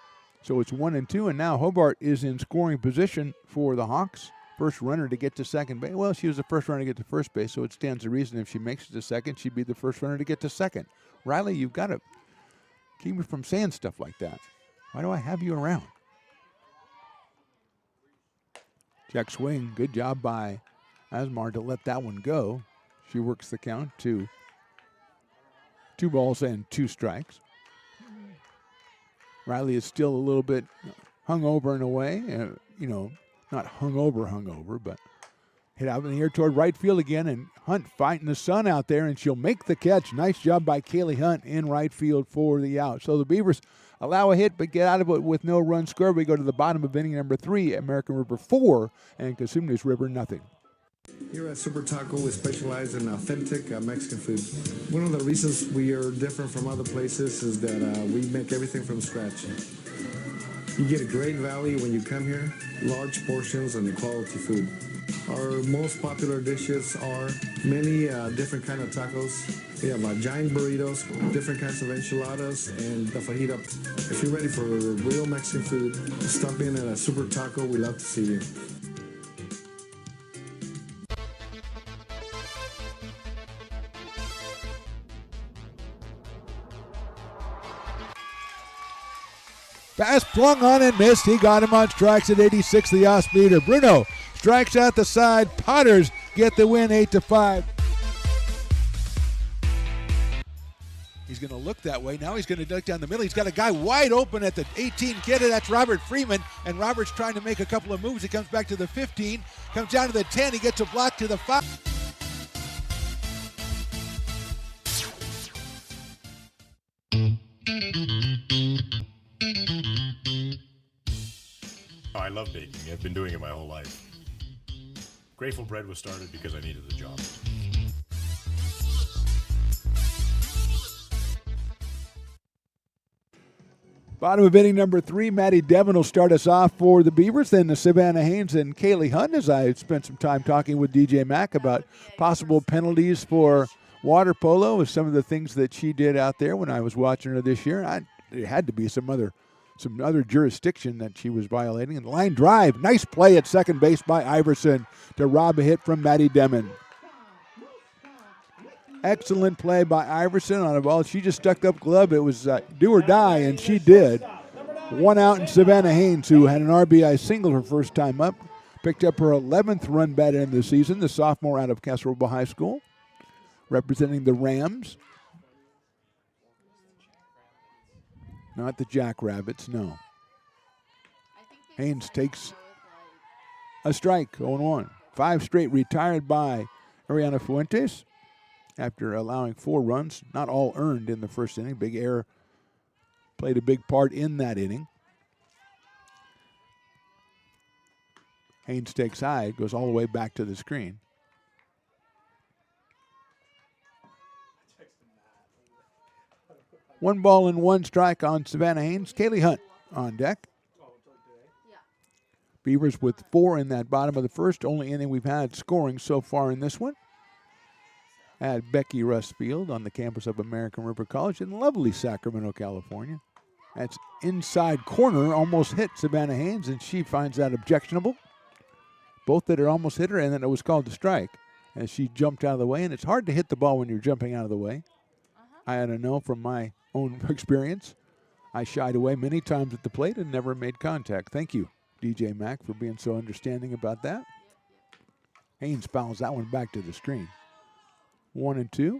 So it's 1-2, and now Hobart is in scoring position for the Hawks. First runner to get to second base. Well, she was the first runner to get to first base, so it stands to reason if she makes it to second, she'd be the first runner to get to second. Riley, you've got to keep me from saying stuff like that. Why do I have you around? Check swing. Good job by Asmar to let that one go. She works the count to 2 balls and 2 strikes. Riley is still a little bit hungover in a way, not hungover, but hit out in the air toward right field again, and Hunt fighting the sun out there, and she'll make the catch. Nice job by Kaylee Hunt in right field for the out. So the Beavers allow a hit but get out of it with no run scored. We go to the bottom of inning number 3, American River 4 and Cosumnes River nothing. Here at Super Taco, we specialize in authentic Mexican food. One of the reasons we are different from other places is that we make everything from scratch. You get a great value when you come here, large portions and quality food. Our most popular dishes are many different kind of tacos. We have giant burritos, different kinds of enchiladas, and the fajita. If you're ready for real Mexican food, stop in at a Super Taco. We'd love to see you. Pass flung on and missed. He got him on strikes at 86, the off-speeder. Bruno strikes out the side. Potters get the win 8-5. He's going to look that way. Now he's going to duck down the middle. He's got a guy wide open at the 18 kidda. That's Robert Freeman. And Robert's trying to make a couple of moves. He comes back to the 15, comes down to the 10. He gets a block to the 5. I love baking. I've been doing it my whole life. Grateful Bread was started because I needed the job. Bottom of inning number 3, Maddie Devon will start us off for the Beavers. Then the Savannah Haynes and Kaylee Hunt, as I spent some time talking with DJ Mack about possible penalties for water polo with some of the things that she did out there when I was watching her this year. There had to be some other jurisdiction that she was violating. And line drive, nice play at second base by Iverson to rob a hit from Maddie Demon. Excellent play by Iverson on a ball. She just stuck up glove. It was do or die, and she did. 1 out, and Savannah Haynes, who had an RBI single her first time up, picked up her 11th run batted in the season, the sophomore out of Castle Roble High School, representing the Rams. Not the Jackrabbits, no. Haynes takes a strike, 0-1. 5 straight retired by Ariana Fuentes after allowing 4 runs, not all earned in the first inning. Big Air played a big part in that inning. Haynes takes high, goes all the way back to the screen. One ball and 1 strike on Savannah Haynes. Kaylee Hunt on deck. Beavers with 4 in that bottom of the first. Only inning we've had scoring so far in this one. At Becky Rustfield on the campus of American River College in lovely Sacramento, California. That's inside corner, almost hit Savannah Haynes, and she finds that objectionable. Both that it almost hit her, and then it was called a strike as she jumped out of the way. And it's hard to hit the ball when you're jumping out of the way. I had to know from my own experience. I shied away many times at the plate and never made contact. Thank you, DJ Mack, for being so understanding about that. Haynes fouls that one back to the screen. 1-2.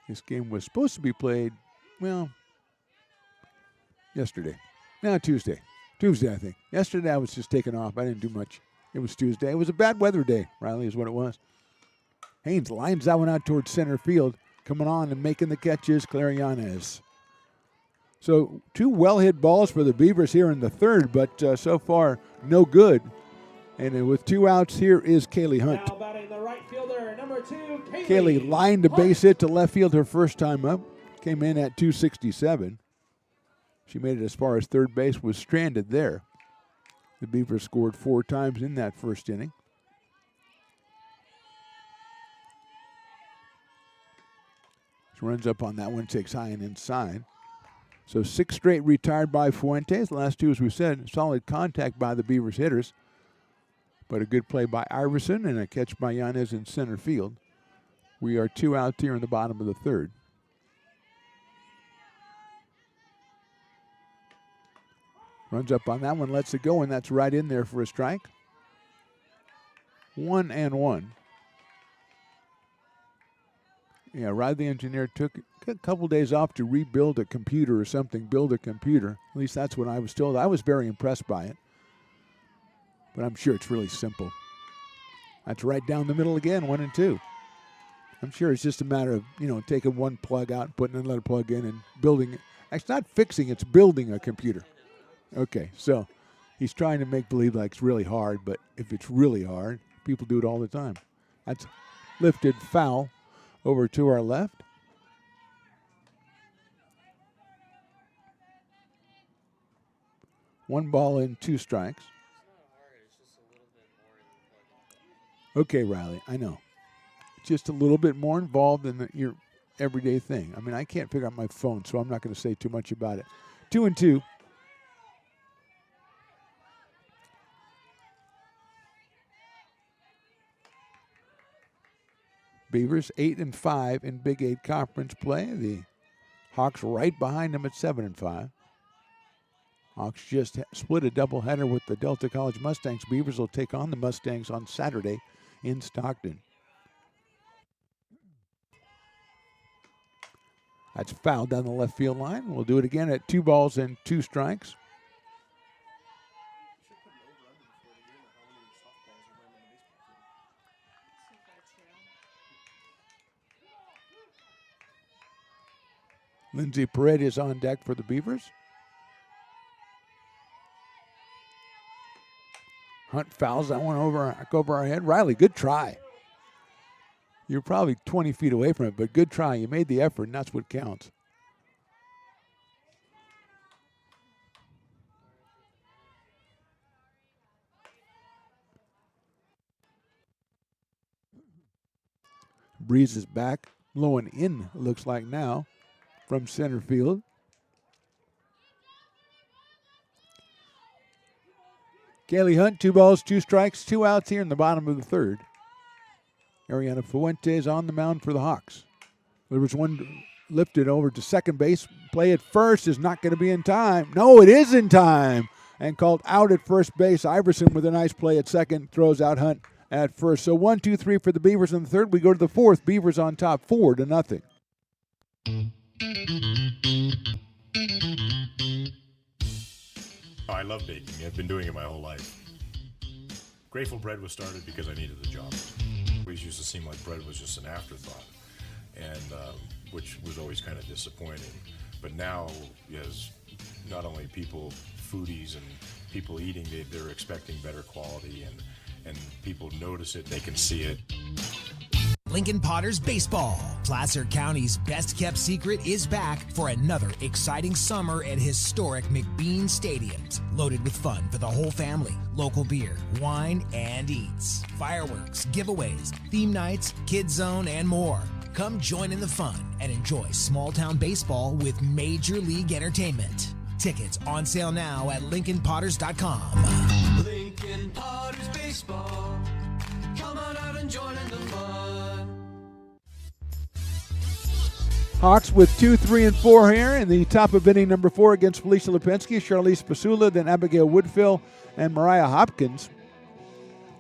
This game was supposed to be played, yesterday. No, Tuesday. Tuesday, I think. Yesterday I was just taking off. I didn't do much. It was Tuesday. It was a bad weather day, Riley, is what it was. Haynes lines that one out towards center field. Coming on and making the catches, Claire Yanez. So 2 well-hit balls for the Beavers here in the third, but so far no good. And with 2 outs, here is Kaylee Hunt. Now batting the right fielder, number 2, Kaylee lined a base hit to left field her first time up. Came in at 267. She made it as far as third base, was stranded there. The Beavers scored 4 times in that first inning. She runs up on that one, takes high and inside. So 6 straight retired by Fuentes. The last 2, as we said, solid contact by the Beavers hitters. But a good play by Iverson and a catch by Yanez in center field. We are 2 out here in the bottom of the third. Runs up on that one, lets it go, and that's right in there for a strike. 1-1. Yeah, Rod the engineer took a couple days off to rebuild a computer or something, build a computer. At least that's what I was told. I was very impressed by it. But I'm sure it's really simple. That's right down the middle again, 1 and 2. I'm sure it's just a matter of, taking one plug out, putting another plug in, and building it. It's not fixing, it's building a computer. Okay, so he's trying to make believe like it's really hard, but if it's really hard, people do it all the time. That's lifted foul over to our left. One ball and 2 strikes. Okay, Riley, I know. Just a little bit more involved in your everyday thing. I mean, I can't figure out my phone, so I'm not going to say too much about it. 2 and 2. Beavers 8 and 5 in Big 8 conference play. The Hawks right behind them at 7 and 5. Hawks just split a doubleheader with the Delta College Mustangs. Beavers will take on the Mustangs on Saturday in Stockton. That's fouled down the left field line. We'll do it again at 2 balls and 2 strikes. Lindsay Paredes on deck for the Beavers. Hunt fouls that one over our head. Riley, good try. You're probably 20 feet away from it, but good try. You made the effort, and that's what counts. Breeze is back. Low and in, looks like now, from center field. Kaylee Hunt, 2 balls, 2 strikes, 2 outs here in the bottom of the third. Ariana Fuentes on the mound for the Hawks. There was one lifted over to second base. Play at first is not going to be in time. No, it is in time. And called out at first base. Iverson with a nice play at second, throws out Hunt at first. So 1, 2, 3 for the Beavers in the third. We go to the fourth. Beavers on top, 4-0. I love baking. I've been doing it my whole life. Grateful Bread was started because I needed the job. It always used to seem like bread was just an afterthought, and which was always kind of disappointing. But now, as not only people, foodies and people eating, they're expecting better quality, and people notice it, they can see it. Lincoln Potters Baseball. Placer County's best-kept secret is back for another exciting summer at historic McBean Stadiums. Loaded with fun for the whole family, local beer, wine, and eats. Fireworks, giveaways, theme nights, kids zone, and more. Come join in the fun and enjoy small-town baseball with Major League Entertainment. Tickets on sale now at LincolnPotters.com. Lincoln Potters Baseball. Come on out and join in the fun. Hawks with 2, 3, and 4 here in the top of inning number 4 against Felicia Lipinski, Charlize Pasula, then Abigail Woodfill, and Mariah Hopkins.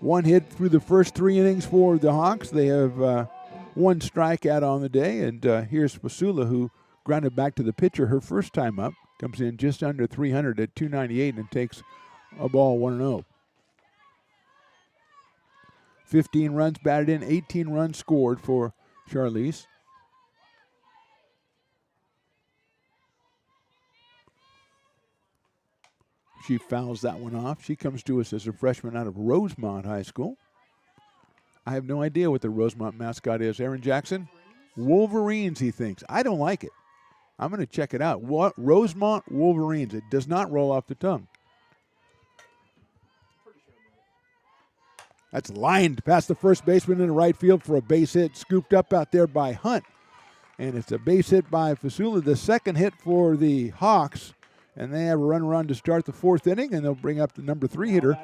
1 hit through the first 3 innings for the Hawks. They have 1 strikeout on the day, and here's Pasula, who grounded back to the pitcher her first time up. Comes in just under 300 at 298 and takes a ball 1-0. 15 runs batted in, 18 runs scored for Charlize. She fouls that one off. She comes to us as a freshman out of Rosemont High School. I have no idea what the Rosemont mascot is. Aaron Jackson? Wolverines, he thinks. I don't like it. I'm going to check it out. What? Rosemont Wolverines. It does not roll off the tongue. That's lined past the first baseman in the right field for a base hit, scooped up out there by Hunt. And it's a base hit by Fasula, the second hit for the Hawks. And they have a run around to start the fourth inning, and they'll bring up the number 3 hitter,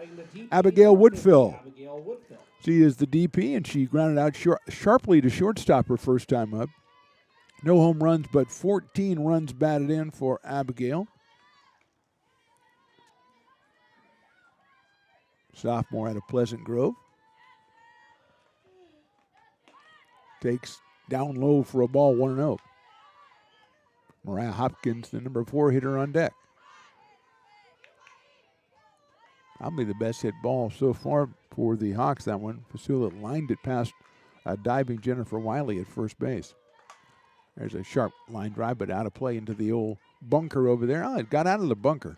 Abigail Woodfill. She is the DP, and she grounded out sharply to shortstop her first time up. No home runs, but 14 runs batted in for Abigail. Sophomore out of Pleasant Grove. Takes down low for a ball, 1-0. Mariah Hopkins, the number 4 hitter on deck. Probably the best hit ball so far for the Hawks, that one. Fasula lined it past diving Jennifer Wiley at first base. There's a sharp line drive, but out of play into the old bunker over there. Oh, it got out of the bunker.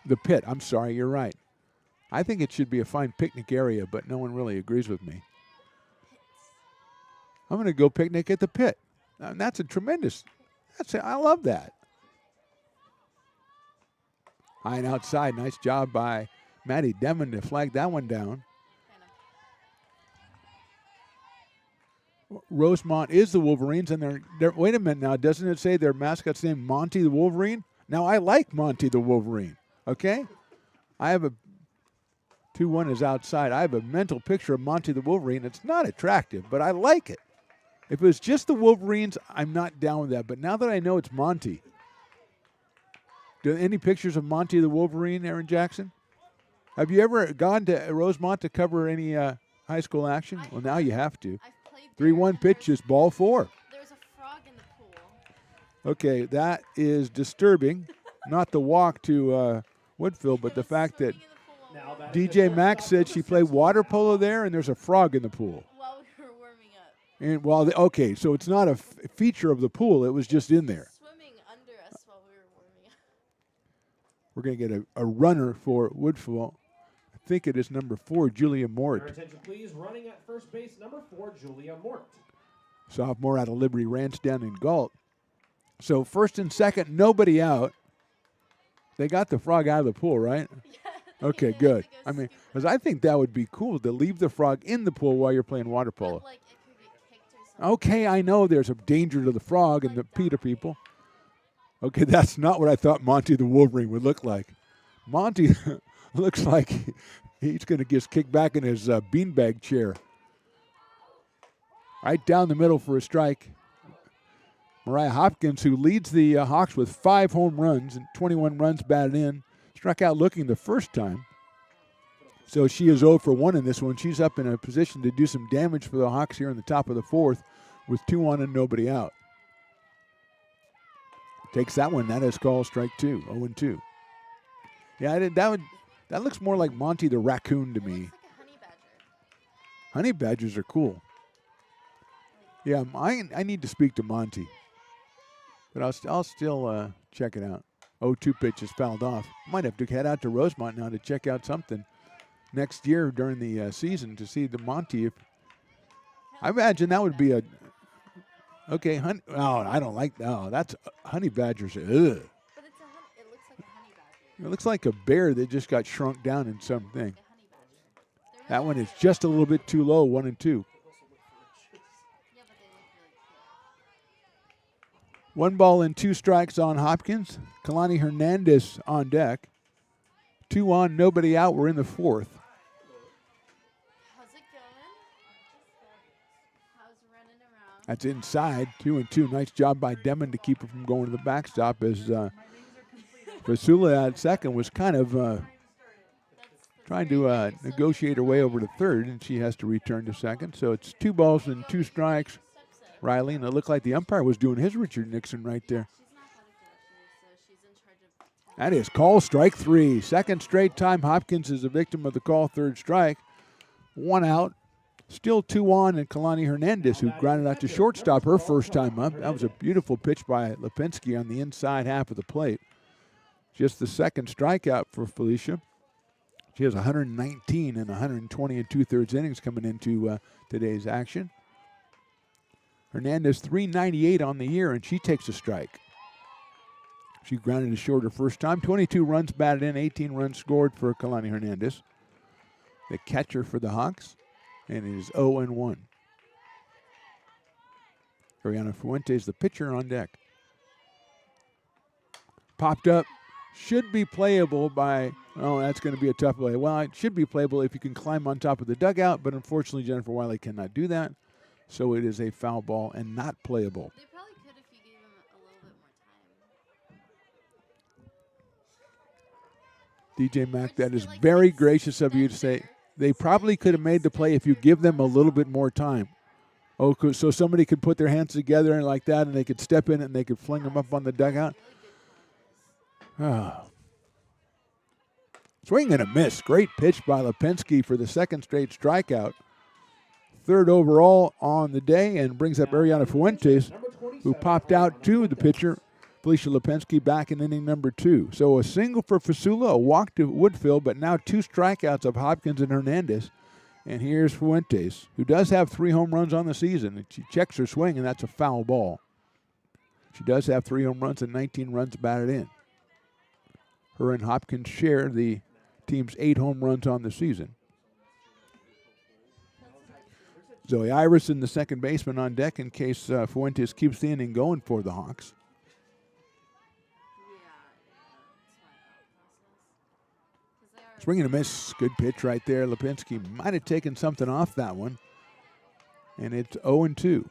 The pit. I'm sorry, you're right. I think it should be a fine picnic area, but no one really agrees with me. I'm going to go picnic at the pit. And that's a tremendous, I love that. High and outside, nice job by Maddie Demon to flag that one down. Rosemont is the Wolverines, and they're wait a minute now, doesn't it say their mascot's named Monty the Wolverine? Now, I like Monty the Wolverine, okay? I have a 2-1 is outside. I have a mental picture of Monty the Wolverine. It's not attractive, but I like it. If it was just the Wolverines, I'm not down with that. But now that I know it's Monty, any pictures of Monty the Wolverine, Aaron Jackson? Have you ever gone to Rosemont to cover any high school action? Well, now you have to. 3-1 pitch is ball 4. There's a frog in the pool. Okay, that is disturbing. Not the walk to Woodfill, but the fact that DJ Max said she played water polo there, and there's a frog in the pool. While we were warming up. And okay, so it's not a feature of the pool; it was just in there. Swimming under us while we were warming up. We're going to get a runner for Woodfill. I think it is number 4, Julia Mort. Your attention, please. Running at first base, number 4, Julia Mort. Sophomore out of Liberty Ranch down in Galt. So first and second, nobody out. They got the frog out of the pool, right? Yeah. Okay, good. I mean, because I think that would be cool to leave the frog in the pool while you're playing water polo. Like, it could get kicked or something. Okay, I know there's a danger to the frog and the PETA people. Okay, that's not what I thought Monty the Wolverine would look like. Monty looks like he's going to get kicked back in his beanbag chair. Right down the middle for a strike. Mariah Hopkins, who leads the Hawks with 5 home runs and 21 runs batted in, struck out looking the first time. So she is 0 for 1 in this one. She's up in a position to do some damage for the Hawks here in the top of the 4th with 2 on and nobody out. Takes that one. That is called strike 2, 0-2. Yeah, that looks more like Monty the Raccoon to me. Like a honey badger. Honey badgers are cool. Yeah, I need to speak to Monty. But I'll still check it out. 0-2 pitch is fouled off. Might have to head out to Rosemont now to check out something next year during the season to see the Monty. I imagine that would be a... Okay, I don't like that. Oh, that's honey badgers. Ugh. But it looks like a honey badger. It looks like a bear that just got shrunk down in something. That one is just a little bit too low, 1-2. 1 ball and 2 strikes on Hopkins. Kalani Hernandez on deck. 2 on, nobody out. We're in the 4th. How's it going? How's running around? That's inside. 2-2. Nice job by Demon to keep her from going to the backstop as Fasula at second was kind of trying to negotiate her way over to third, and she has to return to second. So it's 2 balls and 2 strikes. Riley, and it looked like the umpire was doing his Richard Nixon right there. That is call strike 3. Second straight time Hopkins is a victim of the call, 3rd strike. 1 out. Still 2 on, and Kalani Hernandez, who grounded out to shortstop her first time up. That was a beautiful pitch by Lipinski on the inside half of the plate. just the second strikeout for Felicia. She has 119 and 120 and 2/3 innings coming into today's action. Hernandez 398 on the year, and she takes a strike. She grounded to short her first time. 22 runs batted in, 18 runs scored for Kalani Hernandez, the catcher for the Hawks, and it is 0-1. Ariana Fuentes, the pitcher, on deck. Popped up. Should be playable by, oh, that's going to be a tough play. Well, it should be playable if you can climb on top of the dugout, but unfortunately Jennifer Wiley cannot do that. So it is a foul ball and not playable. They probably could if you gave them a little bit more time. DJ Mack, that is very gracious of you to say. They probably could have made the play if you give them a little bit more time. Oh, so somebody could put their hands together and like that, and they could step in and they could fling them up on the dugout. Oh. Swing and a miss. Great pitch by Lipinski for the second straight strikeout. Third overall on the day, and brings up Ariana Fuentes, who popped out to the pitcher, Felicia Lipinski, back in inning number 2. So a single for Fasula, a walk to Woodfield, but now 2 strikeouts of Hopkins and Hernandez. And here's Fuentes, who does have 3 home runs on the season. She checks her swing, and that's a foul ball. She does have 3 home runs and 19 runs batted in. Her and Hopkins share the team's 8 home runs on the season. Zoe Iverson, the second baseman, on deck in case Fuentes keeps the inning going for the Hawks. Swing and a miss. Good pitch right there. Lipinski might have taken something off that one. And it's 0-2.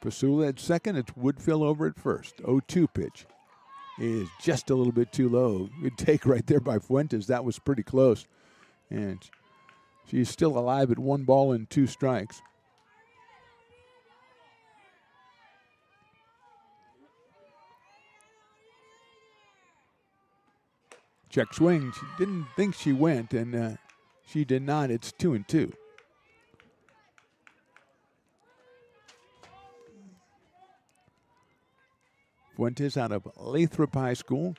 Pasula at second. It's Woodfield over at first. 0-2 pitch. It is just a little bit too low. Good take right there by Fuentes. That was pretty close. And she's still alive at 1 ball and 2 strikes. Check swing. She didn't think she went, and she did not. It's 2-2. Fuentes out of Lathrop High School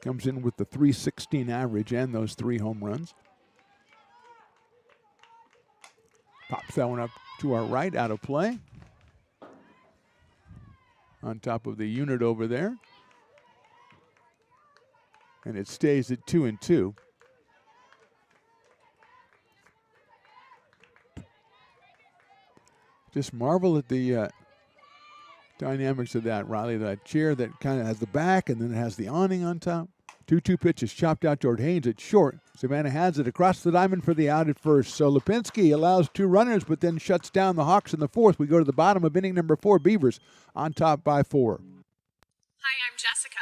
comes in with the .316 average and those 3 home runs. Pops that one up to our right, out of play. On top of the unit over there. And it stays at 2-2. Just marvel at the dynamics of that, Riley. That chair that kind of has the back and then it has the awning on top. 2-2 pitches chopped out toward Haynes at short. Savannah has it across the diamond for the out at first. So Lipinski allows 2 runners, but then shuts down the Hawks in the 4th. We go to the bottom of inning number 4. Beavers on top by 4. Hi, I'm Jessica.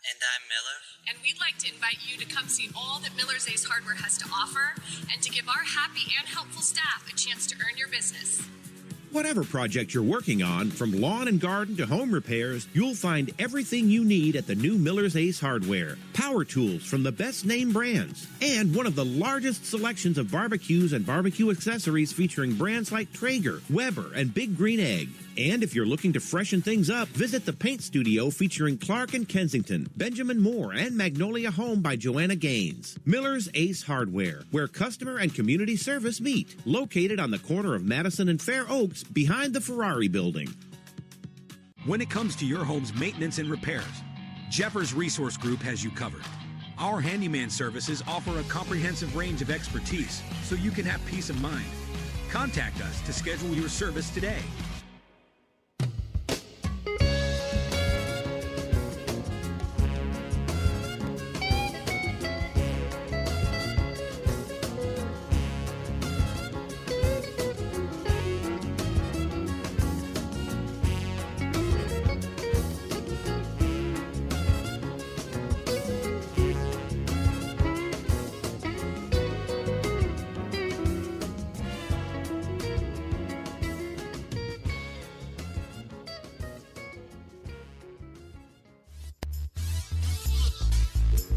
And I'm Miller. And we'd like to invite you to come see all that Miller's Ace Hardware has to offer and to give our happy and helpful staff a chance to earn your business. Whatever project you're working on, from lawn and garden to home repairs, you'll find everything you need at the new Miller's Ace Hardware. Power tools from the best name brands, and one of the largest selections of barbecues and barbecue accessories featuring brands like Traeger, Weber, and Big Green Egg. And if you're looking to freshen things up, visit the paint studio featuring Clark and Kensington, Benjamin Moore, and Magnolia Home by Joanna Gaines. Miller's Ace Hardware, where customer and community service meet. Located on the corner of Madison and Fair Oaks, behind the Ferrari building. When it comes to your home's maintenance and repairs, Jeffers Resource Group has you covered. Our handyman services offer a comprehensive range of expertise, so you can have peace of mind. Contact us to schedule your service today.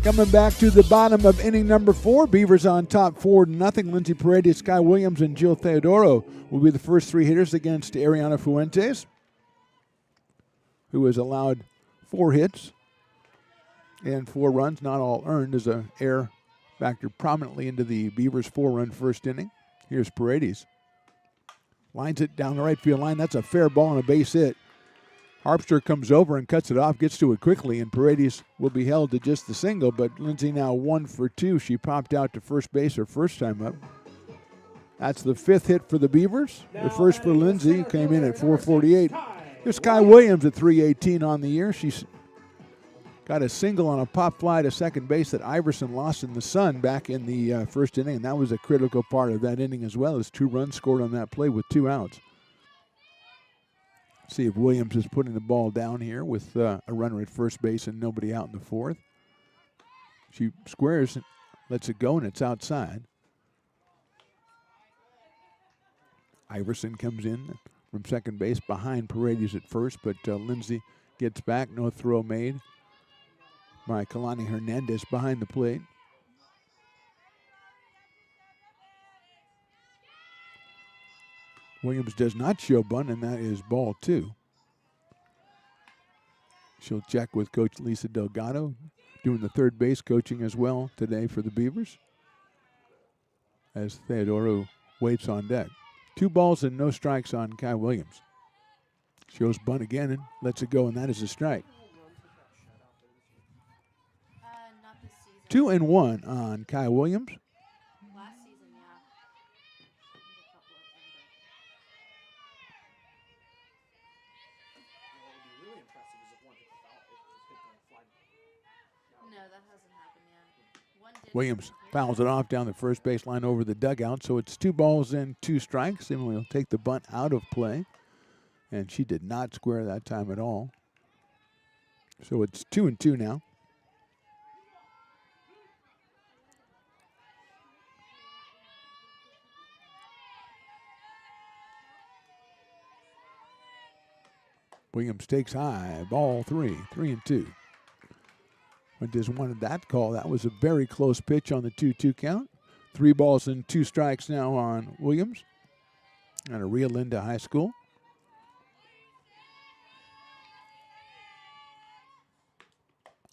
Coming back to the bottom of inning number 4. Beavers on top 4-0. Lindsay Paredes, Sky Williams, and Jill Theodoro will be the first 3 hitters against Ariana Fuentes, who has allowed 4 hits and 4 runs, not all earned, as a error factored prominently into the Beavers' 4-run first inning. Here's Paredes. Lines it down the right field line. That's a fair ball and a base hit. Harpster comes over and cuts it off, gets to it quickly, and Paredes will be held to just the single, but Lindsay now 1 for 2. She popped out to first base her first time up. That's the 5th hit for the Beavers. The first for Lindsay came in at 448. Here's Sky Williams at 318 on the year. She's got a single on a pop fly to second base that Iverson lost in the sun back in the first inning, and that was a critical part of that inning as well, as 2 runs scored on that play with 2 outs. See if Williams is putting the ball down here with a runner at first base and nobody out in the 4th. She squares, lets it go, and it's outside. Iverson comes in from second base behind Paredes at first, but Lindsay gets back. No throw made by Kalani Hernandez behind the plate. Williams does not show bunt, and that is ball 2. She'll check with Coach Lisa Delgado, doing the third base coaching as well today for the Beavers, as Theodoro waits on deck. 2 balls and no strikes on Kai Williams. Shows bunt again and lets it go, and that is a strike. 2-1 on Kai Williams. Williams fouls it off down the first baseline over the dugout, so it's 2 balls and 2 strikes. Emily will take the bunt out of play, and she did not square that time at all. So it's 2-2 now. Williams takes high, ball 3, 3-2. Fuentes wanted that call. That was a very close pitch on the 2-2 count. 3 balls and 2 strikes now on Williams. And a Rio Linda High School.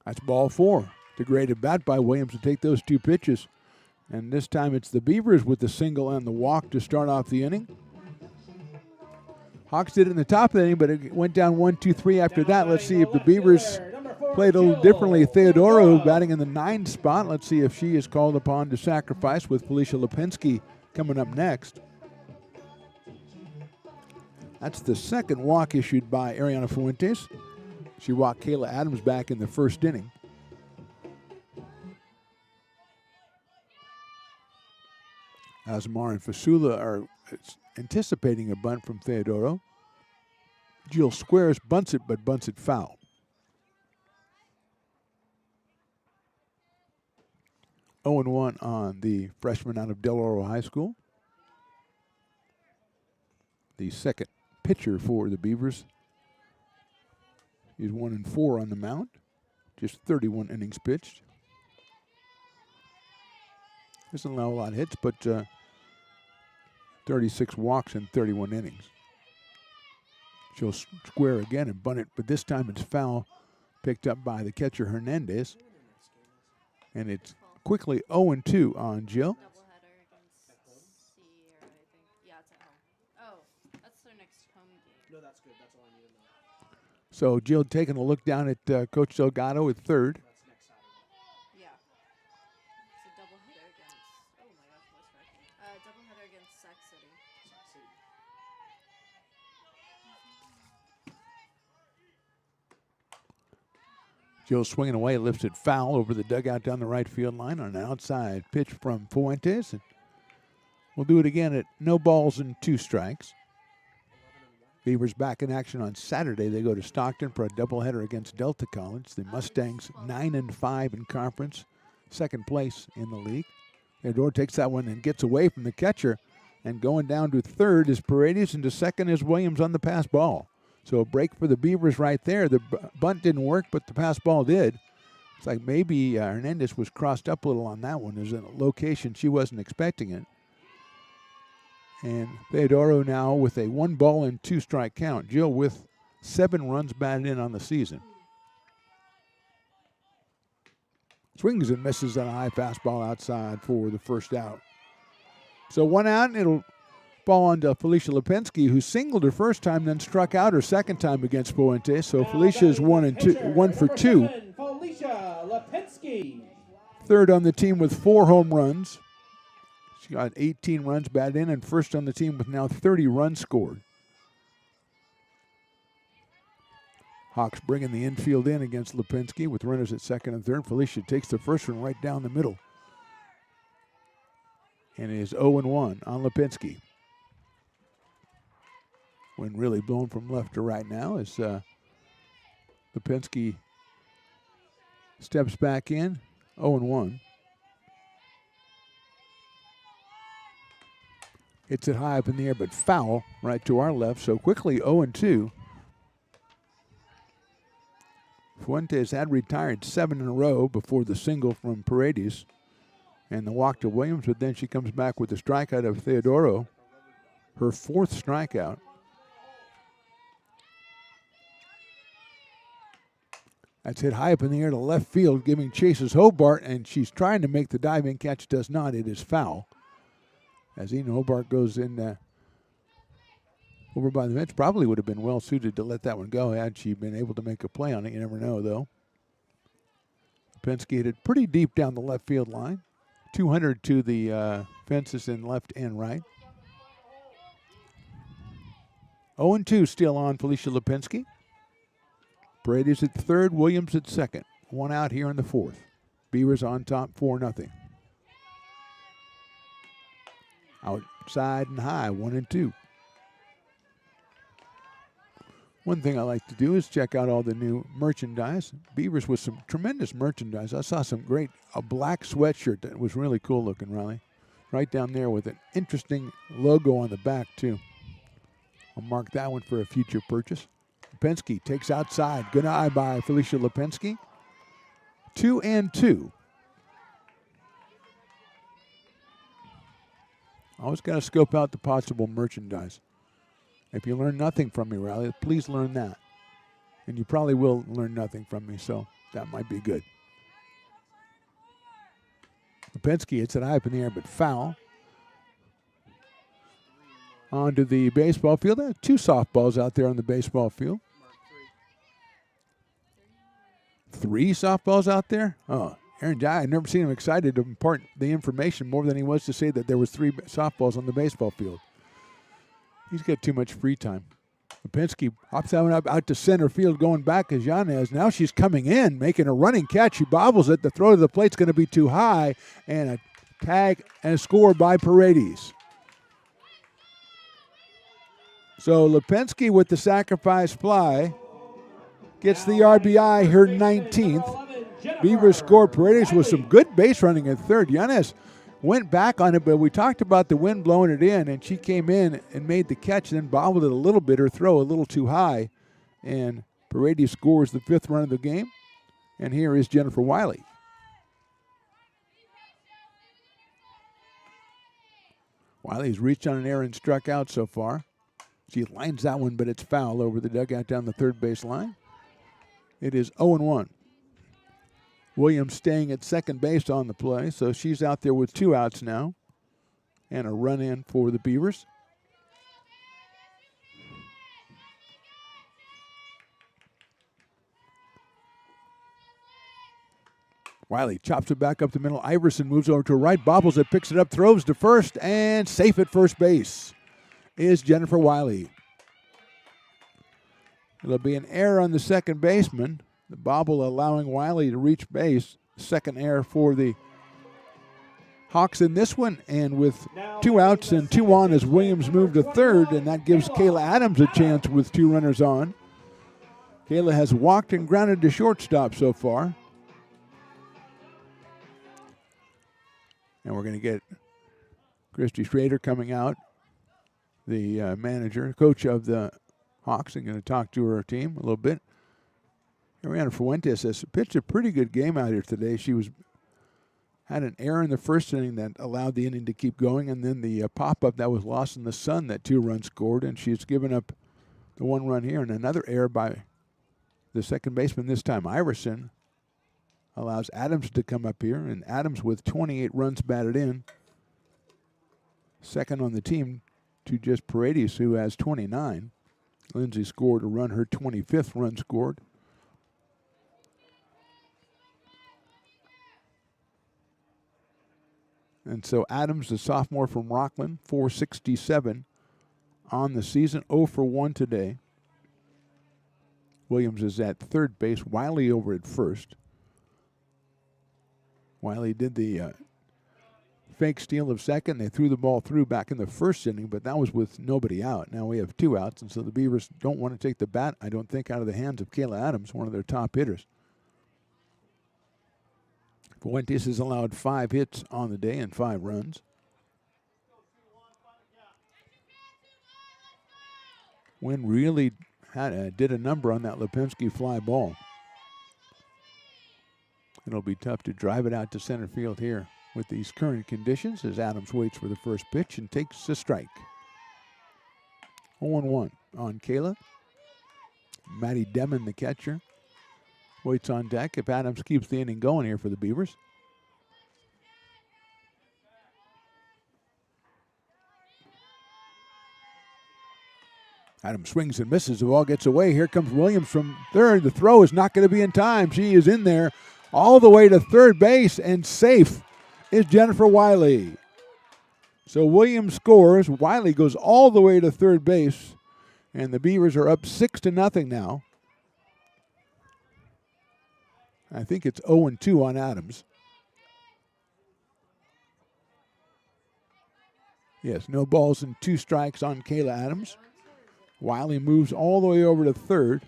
That's ball 4. The great at bat by Williams to take those 2 pitches. And this time it's the Beavers with the single and the walk to start off the inning. Hawks did it in the top of the inning, but it went down 1-2-3 after that. Let's see if the Beavers played a little differently. Theodoro batting in the 9 spot. Let's see if she is called upon to sacrifice, with Felicia Lipinski coming up next. That's the 2nd walk issued by Ariana Fuentes. She walked Kayla Adams back in the first inning. Asmar and Fasula are anticipating a bunt from Theodoro. Jill squares, bunts it, but bunts it foul. Oh and 1 on the freshman out of Del Oro High School. The 2nd pitcher for the Beavers. He's 1-4 on the mound. Just 31 innings pitched. Doesn't allow a lot of hits, but 36 walks in 31 innings. She'll square again and bunt it, but this time it's foul, picked up by the catcher Hernandez. And it's quickly 0-2 on Jill. So Jill taking a look down at Coach Delgado at third. Yeah. It's a doubleheader against, oh my gosh, what's right? Doubleheader against Sac City. Jill swinging away, lifts it foul over the dugout down the right field line on an outside pitch from Fuentes. And we'll do it again at no balls and 2 strikes. Beavers back in action on Saturday. They go to Stockton for a doubleheader against Delta College. The Mustangs 9-5 in conference, 2nd place in the league. Theodore takes that one and gets away from the catcher. And going down to third is Paredes, and to second is Williams on the pass ball. So a break for the Beavers right there. The bunt didn't work, but the pass ball did. It's like maybe Hernandez was crossed up a little on that one. There's a location she wasn't expecting it. And Theodoro now with a 1-ball-and-2-strike count. Jill with 7 runs batted in on the season. Swings and misses on a high fastball outside for the first out. So 1 out, and it'll fall on to Felicia Lipinski, who singled her first time, then struck out her second time against Fuentes. So Felicia is 1 for 2. Felicia Lipinski. Third on the team with 4 home runs. She got 18 runs batted in, and first on the team with now 30 runs scored. Hawks bringing the infield in against Lipinski with runners at second and third. Felicia takes the first one right down the middle. And it is 0-1 on Lipinski. Wind really blowing from left to right now as Lipinski steps back in. 0-1. Hits it high up in the air, but foul right to our left. So quickly 0-2. Fuentes had retired 7 in a row before the single from Paredes and the walk to Williams, but then she comes back with the strikeout of Theodoro, her 4th strikeout. That's hit high up in the air to left field, giving chases Hobart, and she's trying to make the diving catch, does not. It is foul. As Eden Hobart goes in over by the bench, probably would have been well suited to let that one go had she been able to make a play on it. You never know, though. Lipinski hit it pretty deep down the left field line. 200 to the fences in left and right. 0-2 still on Felicia Lipinski. Paredes at third, Williams at second. 1 out here in the 4th. Beavers on top 4-0. Outside and high, 1-2. One thing I like to do is check out all the new merchandise. Beavers with some tremendous merchandise. I saw some great, a black sweatshirt that was really cool looking, Riley. Right down there with an interesting logo on the back, too. I'll mark that one for a future purchase. Lipinski takes outside. Good eye by Felicia Lipinski. 2-2. Always got to scope out the possible merchandise. If you learn nothing from me, Riley, please learn that. And you probably will learn nothing from me, so that might be good. Lipinski hits it high up in the air, but foul. Onto the baseball field. There are 2 softballs out there on the baseball field. 3 softballs out there? Oh, Aaron Dye, I've never seen him excited to impart the information more than he was to say that there was 3 softballs on the baseball field. He's got too much free time. Lipinski hops that one up out to center field, going back as Yanez. Now she's coming in, making a running catch. She bobbles it. The throw to the plate's going to be too high, and a tag and a score by Paredes. So Lipinski with the sacrifice fly gets the RBI, her 19th. Beavers score. Paredes with some good base running at third. Yanez went back on it, but we talked about the wind blowing it in, and she came in and made the catch, then bobbled it a little bit, her throw a little too high, and Paredes scores the 5th run of the game. And here is Jennifer Wiley. Wiley's reached on an error and struck out so far. She lines that one, but it's foul over the dugout down the third base line. It is 0-1. Williams staying at second base on the play, so she's out there with 2 outs now and a run in for the Beavers. Wiley chops it back up the middle. Iverson moves over to right, bobbles it, picks it up, throws to first, and safe at first base is Jennifer Wiley. It'll be an error on the second baseman. The bobble allowing Wiley to reach base. Second error for the Hawks in this one. And with 2 outs and 2 on as Williams moved to third, and that gives Kayla Adams a chance with 2 runners on. Kayla has walked and grounded to shortstop so far. And we're going to get Christy Schrader coming out, the manager, coach of the Hawks, and going to talk to her team a little bit. Ariana Fuentes has pitched a pretty good game out here today. She had an error in the first inning that allowed the inning to keep going, and then the pop-up that was lost in the sun, that 2 runs scored, and she's given up the 1 run here, and another error by the second baseman, this time Iverson, allows Adams to come up here, and Adams with 28 runs batted in, second on the team to just Paredes, who has 29. Lindsay scored a run, her 25th run scored. And so Adams, the sophomore from Rockland, 467 on the season, 0 for 1 today. Williams is at third base, Wiley over at first. Wiley did the fake steal of second. They threw the ball through back in the first inning, but that was with nobody out. Now we have 2 outs, and so the Beavers don't want to take the bat, I don't think, out of the hands of Kayla Adams, one of their top hitters. Fuentes has allowed 5 hits on the day and 5 runs. Wynn really did a number on that Lipinski fly ball. It'll be tough to drive it out to center field here with these current conditions as Adams waits for the first pitch and takes a strike. 0-1 on Kayla. Maddie Demon, the catcher, waits on deck if Adams keeps the inning going here for the Beavers. Adams swings and misses. The ball gets away. Here comes Williams from third. The throw is not going to be in time. She is in there all the way to third base, and safe is Jennifer Wiley. So Williams scores. Wiley goes all the way to third base, and the Beavers are up 6-0 now. I think it's 0-2 on Adams. Yes, no balls and 2 strikes on Kayla Adams. Wiley moves all the way over to third.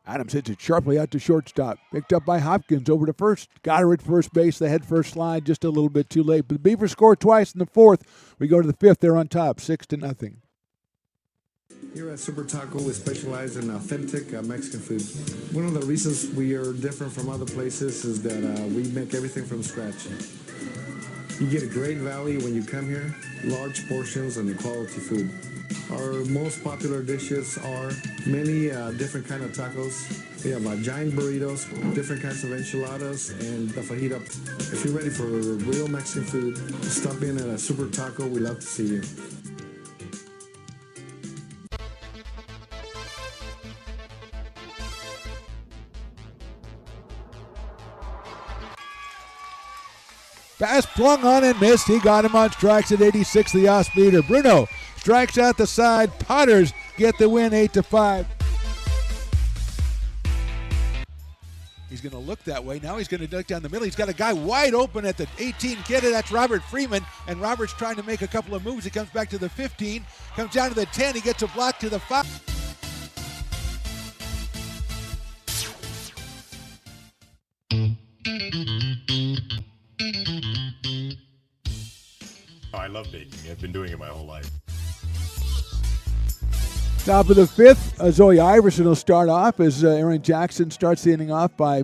Adams hits it sharply out to shortstop. Picked up by Hopkins over to first. Got her at first base. The head first slide just a little bit too late. But the Beavers score twice in the 4th. We go to the 5th. They're on top, 6-0. Here at Super Taco, we specialize in authentic Mexican food. One of the reasons we are different from other places is that we make everything from scratch. You get a great value when you come here, large portions and quality food. Our most popular dishes are many different kind of tacos. We have giant burritos, different kinds of enchiladas, and the fajita. If you're ready for real Mexican food, stop in at a Super Taco. We love to see you. Pass flung on and missed. He got him on strikes at 86, the off-speeder. Bruno strikes out the side. Potters get the win 8-5. He's going to look that way. Now he's going to duck down the middle. He's got a guy wide open at the 18 kid. That's Robert Freeman. And Robert's trying to make a couple of moves. He comes back to the 15, comes down to the 10. He gets a block to the 5. Oh, I love baking. I've been doing it my whole life. Top of the 5th, Zoe Iverson will start off as Aaron Jackson starts the inning off by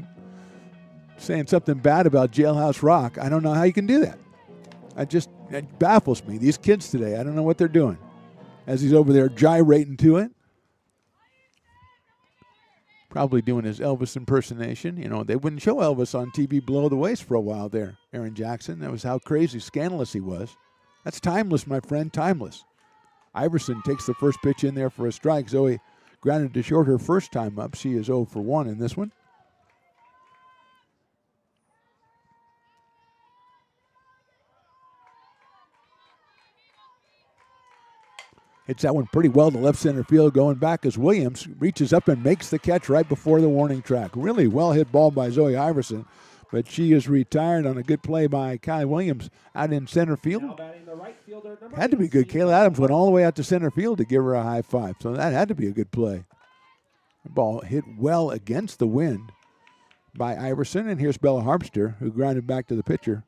saying something bad about Jailhouse Rock. I don't know how you can do that. It baffles me. These kids today, I don't know what they're doing. As he's over there gyrating to it. Probably doing his Elvis impersonation. You know, they wouldn't show Elvis on TV below the waist for a while there, Aaron Jackson. That was how crazy, scandalous he was. That's timeless, my friend, timeless. Iverson takes the first pitch in there for a strike. Zoe grounded to short her first time up. She is 0 for 1 in this one. Hits that one pretty well to left center field, going back as Williams reaches up and makes the catch right before the warning track. Really well hit ball by Zoe Iverson, but she is retired on a good play by Kai Williams out in center field. Had to be good. Kayla Adams went all the way out to center field to give her a high five, so that had to be a good play. The ball hit well against the wind by Iverson, and here's Bella Harpster, who grounded back to the pitcher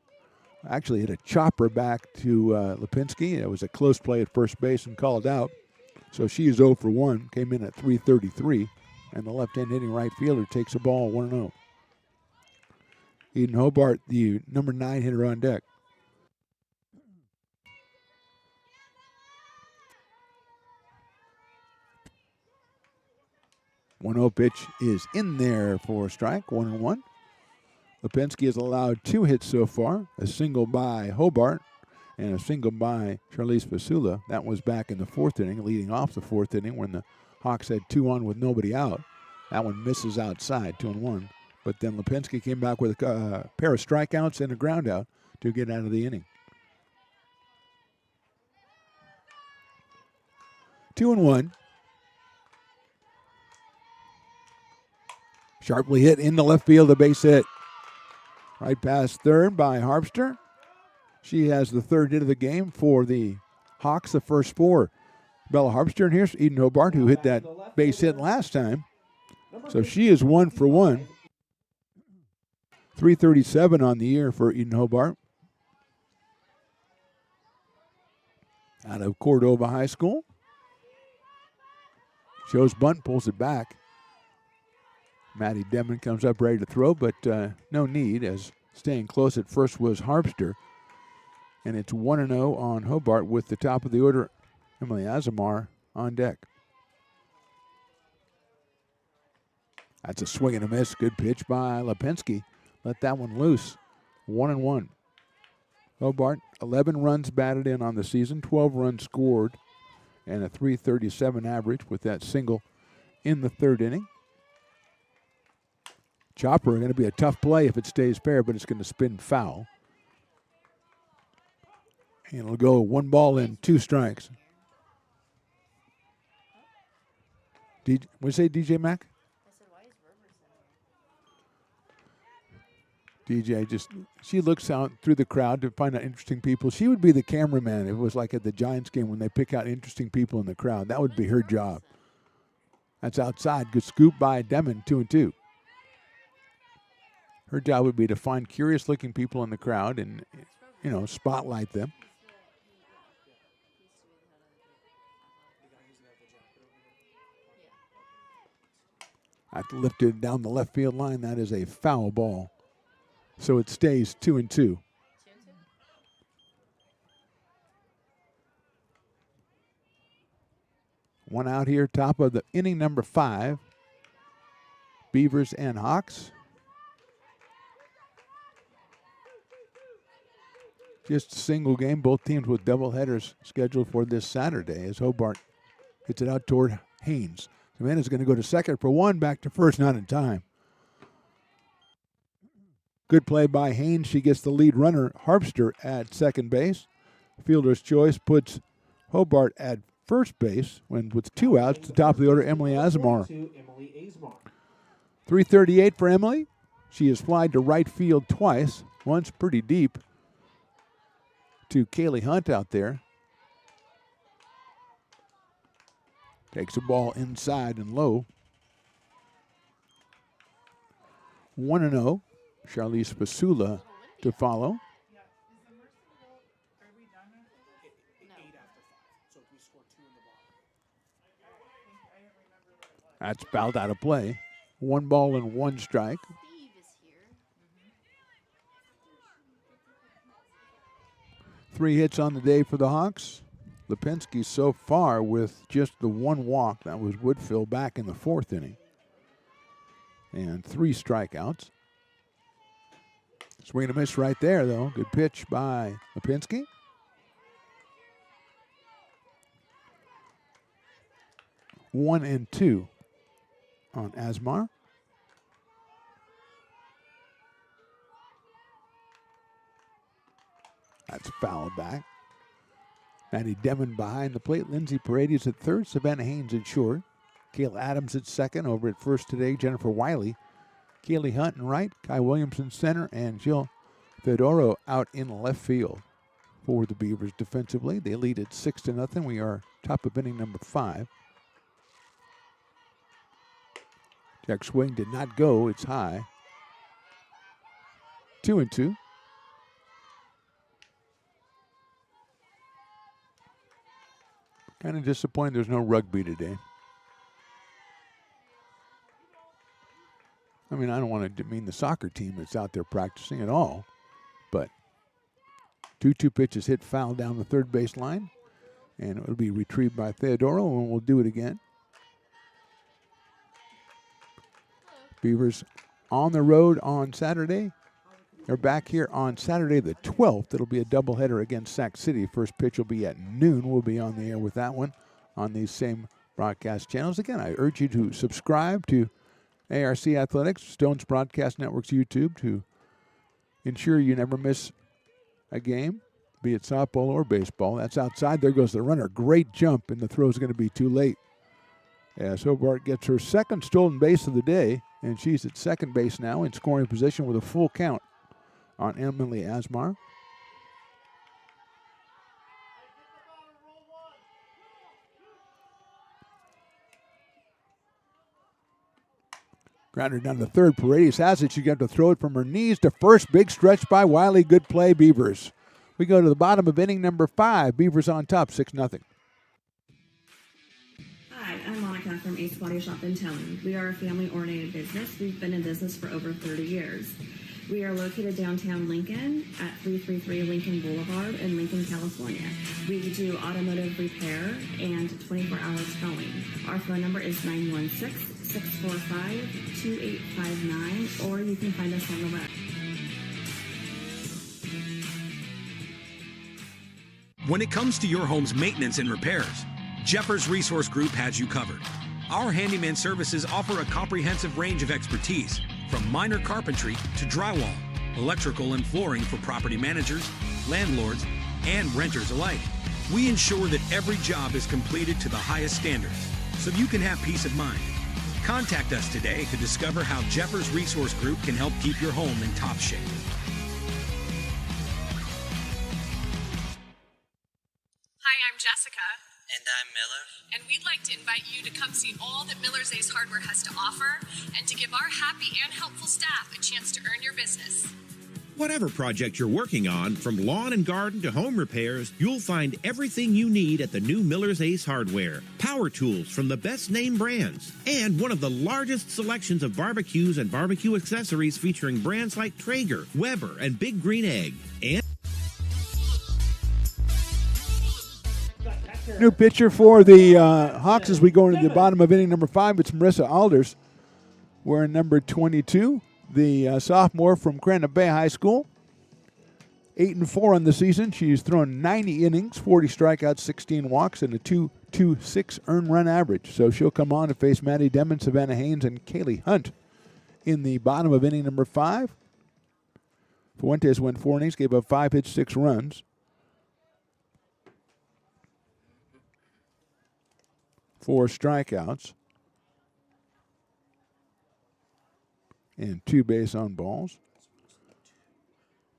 actually hit a chopper back to Lipinski. It was a close play at first base and called out. So she is 0 for 1, came in at 333, and the left-hand hitting right fielder takes the ball 1-0. Eden Hobart, the number 9 hitter on deck. One-0 pitch is in there for a strike, 1-1. Lipinski has allowed 2 hits so far, a single by Hobart and a single by Charlize Fasula. That was back in the 4th inning, leading off the 4th inning when the Hawks had 2 on with nobody out. That one misses outside, 2-1. But then Lipinski came back with a pair of strikeouts and a ground out to get out of the inning. 2-1. Sharply hit in the left field, a base hit. Right past third by Harpster. She has the 3rd hit of the game for the Hawks, the first 4. Bella Harpster, and here's Eden Hobart, who hit that base hit last time. So she is 1 for 1. 337 on the year for Eden Hobart. Out of Cordova High School. Shows bunt, pulls it back. Maddie Demon comes up ready to throw, but no need, as staying close at first was Harpster. And it's 1-0 on Hobart with the top of the order, Emily Azamar, on deck. That's a swing and a miss. Good pitch by Lipinski. Let that one loose. 1-1. Hobart, 11 runs batted in on the season, 12 runs scored, and a .337 average with that single in the 3rd inning. Chopper going to be a tough play if it stays fair, but it's going to spin foul. And it'll go 1 ball and 2 strikes. What do you say, DJ Mac? DJ she looks out through the crowd to find out interesting people. She would be the cameraman if it was like at the Giants game when they pick out interesting people in the crowd. That would be her job. That's outside. Good scoop by Demon, 2-2. Her job would be to find curious-looking people in the crowd and, spotlight them. That's lifted down the left field line. That is a foul ball. So it stays 2-2. One out here, top of the inning number 5. Beavers and Hawks. Just a single game, both teams with doubleheaders scheduled for this Saturday as Hobart hits it out toward Haynes. Savannah's going to go to second for 1, back to first, not in time. Good play by Haynes. She gets the lead runner, Harpster, at second base. Fielder's choice puts Hobart at first base when with 2 outs. To top of the order, Emily Azamar. 338 for Emily. She has flied to right field twice, once pretty deep to Kaylee Hunt out there. Takes the ball inside and low. 1-0. Charlize Fasula to follow. That's fouled out of play. 1 ball and 1 strike. Three hits on the day for the Hawks. Lipinski so far with just the 1 walk. That was Woodfill back in the 4th inning. And 3 strikeouts. Swing and a miss right there, though. Good pitch by Lipinski. One and 2 on Asmar. That's fouled back. Maddie Demon behind the plate. Lindsay Paredes at third. Savannah Haynes at short. Kayla Adams at second. Over at first today, Jennifer Wiley. Kaylee Hunt in right. Kai Williamson center. And Jill Theodoro out in left field for the Beavers defensively. They lead at 6-0. We are top of inning number 5. Check swing did not go. It's high. 2-2. Kind of disappointed there's no rugby today. I mean, I don't want to demean the soccer team that's out there practicing at all, but 2-2 pitches hit foul down the third base line, and it will be retrieved by Theodoro, and we'll do it again. Beavers on the road on Saturday. They're back here on Saturday the 12th. It'll be a doubleheader against Sac City. First pitch will be at noon. We'll be on the air with that one on these same broadcast channels. Again, I urge you to subscribe to ARC Athletics, Stones Broadcast Network's YouTube, to ensure you never miss a game, be it softball or baseball. That's outside. There goes the runner. Great jump, and the throw's going to be too late. As Hobart gets her second stolen base of the day, and she's at second base now in scoring position with a full count on Emily Asmar. Grounder down to third. Paredes has it. She got to throw it from her knees to first. Big stretch by Wiley. Good play, Beavers. We go to the bottom of inning number 5. Beavers on top, 6-0. Hi, I'm Monica from Ace Body Shop in Towne. We are a family-oriented business. We've been in business for over 30 years. We are located downtown Lincoln at 333 Lincoln Boulevard in Lincoln, California. We do automotive repair and 24-hour towing. Our phone number is 916-645-2859, or you can find us on the web. When it comes to your home's maintenance and repairs, Jeffers Resource Group has you covered. Our handyman services offer a comprehensive range of expertise, from minor carpentry to drywall, electrical and flooring for property managers, landlords, and renters alike. We ensure that every job is completed to the highest standards, so you can have peace of mind. Contact us today to discover how Jeffers Resource Group can help keep your home in top shape. Hi, I'm Jessica. And I'm Miller. And we'd like to invite you to come see all that Miller's Ace Hardware has to offer and to give our happy and helpful staff a chance to earn your business. Whatever project you're working on, from lawn and garden to home repairs, you'll find everything you need at the new Miller's Ace Hardware. Power tools from the best name brands, and one of the largest selections of barbecues and barbecue accessories featuring brands like Traeger, Weber, and Big Green Egg. And new pitcher for the Hawks as we go into the bottom of inning number 5. It's Marissa Alders. Wearing number 22, the sophomore from Granite Bay High School. 8-4 on the season. She's thrown 90 innings, 40 strikeouts, 16 walks, and a 2.26 earned run average. So she'll come on to face Maddie Demon, Savannah Haynes, and Kaylee Hunt in the bottom of inning number 5. Fuentes went 4 innings, gave up 5 hits, 6 runs. 4 strikeouts and 2 base on balls.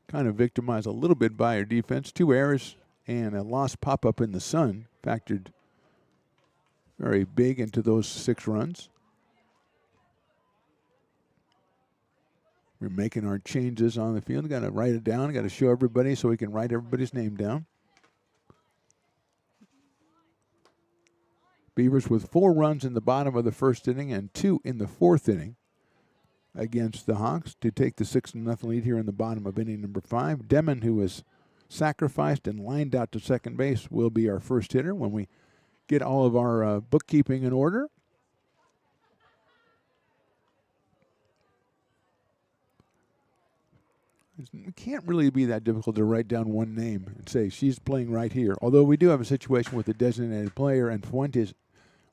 Kind of victimized a little bit by her defense. 2 errors and a lost pop-up in the sun factored very big into those 6 runs. We're making our changes on the field. Got to write it down. Got to show everybody so we can write everybody's name down. Beavers with 4 runs in the bottom of the first inning and 2 in the 4th inning against the Hawks to take the 6-0 lead here in the bottom of inning number 5. Demon, who was sacrificed and lined out to second base, will be our first hitter when we get all of our bookkeeping in order. It can't really be that difficult to write down one name and say she's playing right here. Although we do have a situation with a designated player, and Fuentes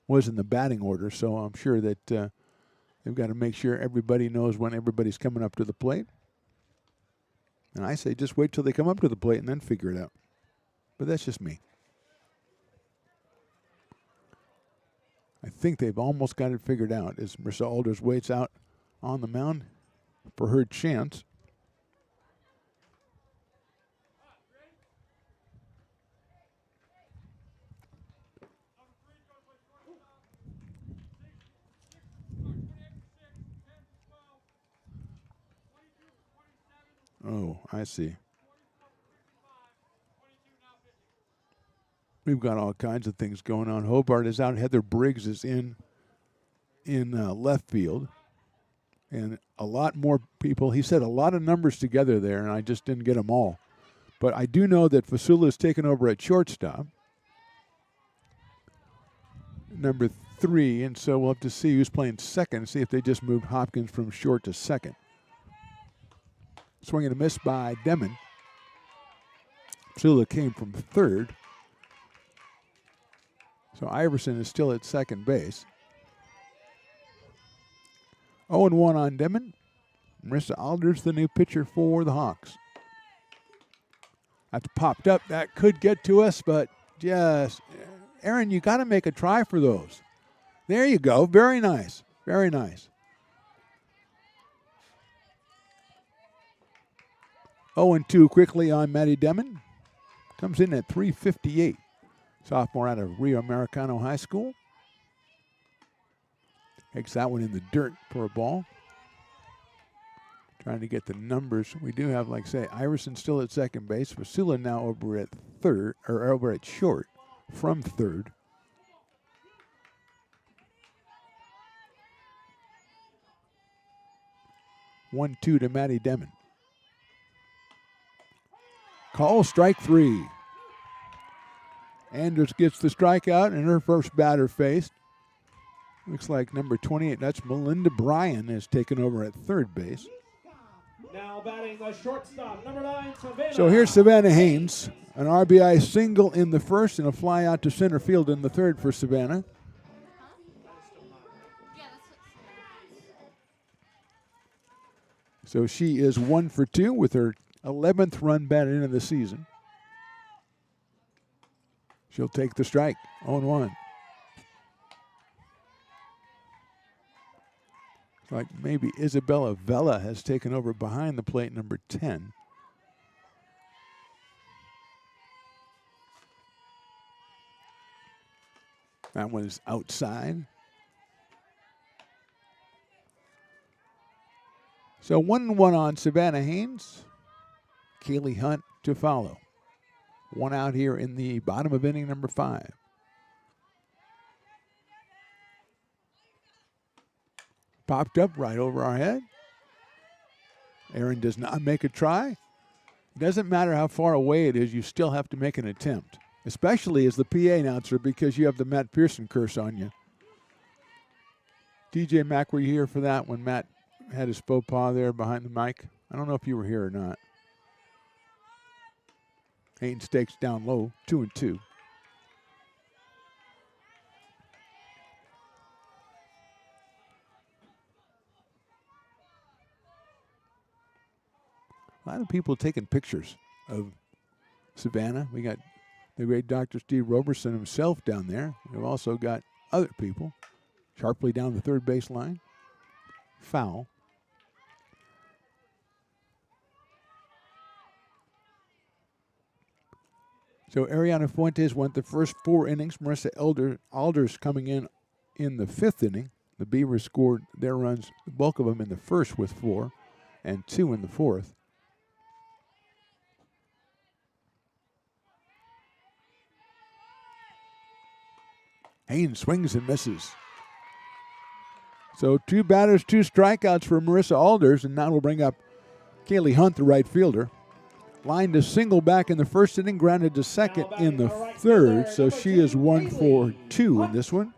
was in the batting order, so I'm sure that they've got to make sure everybody knows when everybody's coming up to the plate. And I say just wait till they come up to the plate and then figure it out. But that's just me. I think they've almost got it figured out as Marissa Alders waits out on the mound for her chance. Oh, I see. We've got all kinds of things going on. Hobart is out. Heather Briggs is in left field. And a lot more people. He said a lot of numbers together there, and I just didn't get them all. But I do know that Fasula is taken over at shortstop, number 3, and so we'll have to see who's playing second, see if they just moved Hopkins from short to second. Swing and a miss by Demon. Fasula came from third. So Iverson is still at second base. 0-1 on Demon. Marissa Alders, the new pitcher for the Hawks. That's popped up. That could get to us, but just, Aaron, you got to make a try for those. There you go. Very nice. Very nice. 0-2 quickly on Maddie Demon. Comes in at 358. Sophomore out of Rio Americano High School. Takes that one in the dirt for a ball. Trying to get the numbers. We do have, like say, Iverson still at second base. Vasula now over at third, or over at short from third. One, 2 to Maddie Demon. Call strike 3. Anders gets the strikeout, and her first batter faced. Looks like number 28, that's Melinda Bryan, has taken over at third base. Now batting the shortstop, number 9, Savannah. So here's Savannah Haynes, an RBI single in the first and a fly out to center field in the third for Savannah. So she is 1 for 2 with her 11th run batted into the season. She'll take the strike, 0-1. Like maybe Isabella Vela has taken over behind the plate, number 10. That one is outside. So 1-1 on Savannah Haynes. Kaylee Hunt to follow. 1 out here in the bottom of inning number 5. Popped up right over our head. Aaron does not make a try. It doesn't matter how far away it is, you still have to make an attempt, especially as the PA announcer because you have the Matt Pearson curse on you. TJ Mack, were you here for that when Matt had his faux pas there behind the mic? I don't know if you were here or not. Hayden stakes down low, 2-2. A lot of people taking pictures of Savannah. We got the great Dr. Steve Roberson himself down there. We've also got other people sharply down the third base line. Foul. So Ariana Fuentes went the first 4 innings. Marissa Alders coming in the 5th inning. The Beavers scored their runs, the bulk of them in the first with 4 and 2 in the 4th. Haynes swings and misses. So 2 batters, 2 strikeouts for Marissa Alders, and that will bring up Kaylee Hunt, the right fielder. Lined a single back in the first inning, grounded to second in the third, so she is 1 for 2 in this one.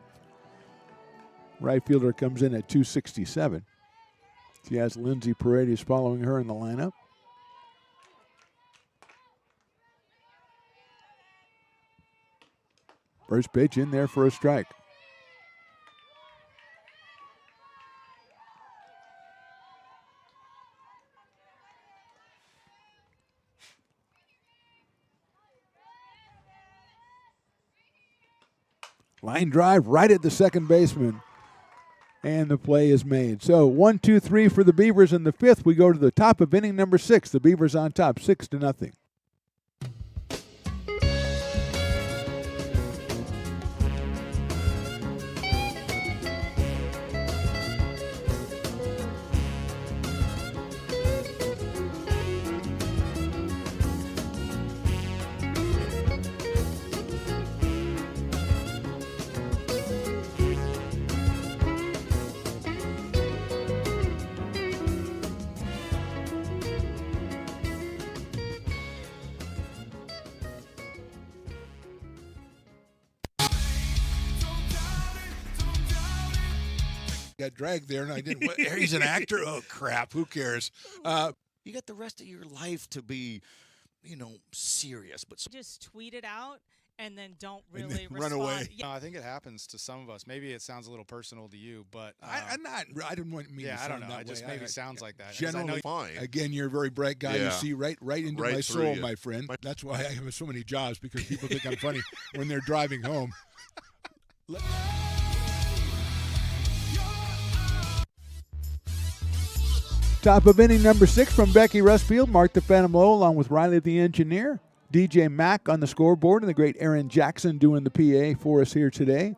Right fielder comes in at 267. She has Lindsay Paredes following her in the lineup. First pitch in there for a strike. Line drive right at the second baseman. And the play is made. So 1, 2, 3 for the Beavers in the 5th. We go to the top of inning number 6. The Beavers on top, 6-0. got dragged there, and I didn't. He's an actor. Oh crap! Who cares? You got the rest of your life to be, serious. But Just tweet it out and then don't And really then run respond. away. Yeah. No, I think it happens to some of us. Maybe it sounds a little personal to you, but I didn't want me. Yeah, to I don't sound know. that It just way. maybe sounds like that. 'Cause Generally, fine. Again, you're a very bright guy. You Yeah. see right into Right my through soul, you. my friend. That's why I have so many jobs, because people think I'm funny when they're driving home. Top of inning number 6 from Becky Rustfield, Mark the Phantom Low, along with Riley the Engineer, DJ Mack on the scoreboard, and the great Aaron Jackson doing the PA for us here today.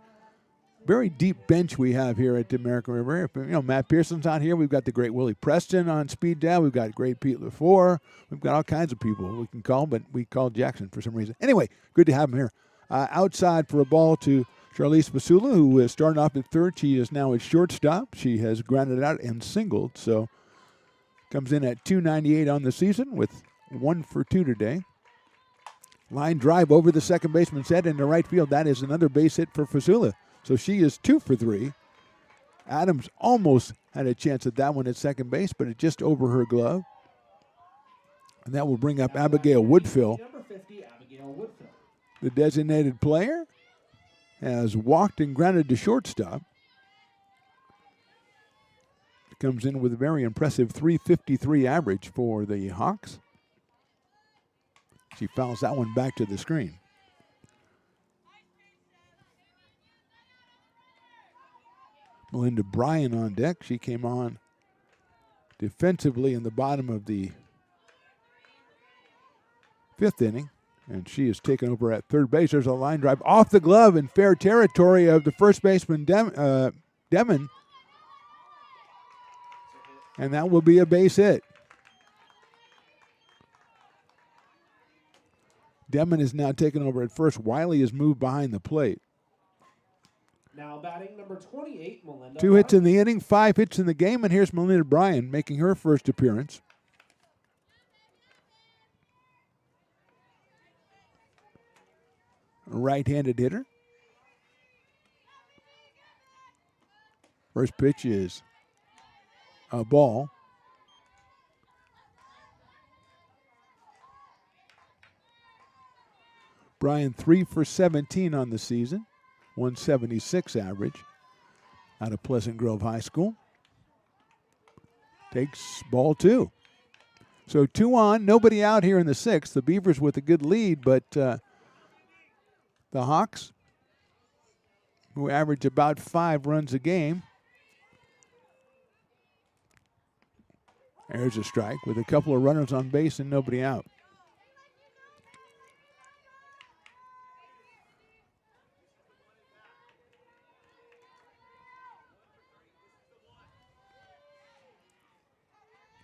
Very deep bench we have here at the American River. Matt Pearson's on here. We've got the great Willie Preston on speed dial. We've got great Pete LaFleur. We've got all kinds of people we can call, but we called Jackson for some reason. Anyway, good to have him here. Outside for a ball to Charlize Basula, who is starting off at third. She is now at shortstop. She has grounded out and singled, so comes in at 298 on the season with 1 for 2 today. Line drive over the second baseman's head into right field. That is another base hit for Fasula. So she is 2 for 3. Adams almost had a chance at that one at second base, but it just over her glove. And that will bring up Abigail Woodfill. Number 50, Abigail Woodfill. The designated player has walked and grounded to shortstop. Comes in with a very impressive 353 average for the Hawks. She fouls that one back to the screen. Melinda Bryan on deck. She came on defensively in the bottom of the 5th inning, and she is taken over at third base. There's a line drive off the glove in fair territory of the first baseman, Demon. And that will be a base hit. Demon is now taken over at first. Wiley is moved behind the plate. Now batting number 28, Melinda. 2 hits in the inning, 5 hits in the game, and here's Melinda Bryan making her first appearance. A right-handed hitter. First pitch is a ball. Bryan 3 for 17 on the season, 176 average out of Pleasant Grove High School. Takes ball 2. So 2 on, nobody out here in the 6th. The Beavers with a good lead, but the Hawks, who average about 5 runs a game, there's a strike with a couple of runners on base and nobody out.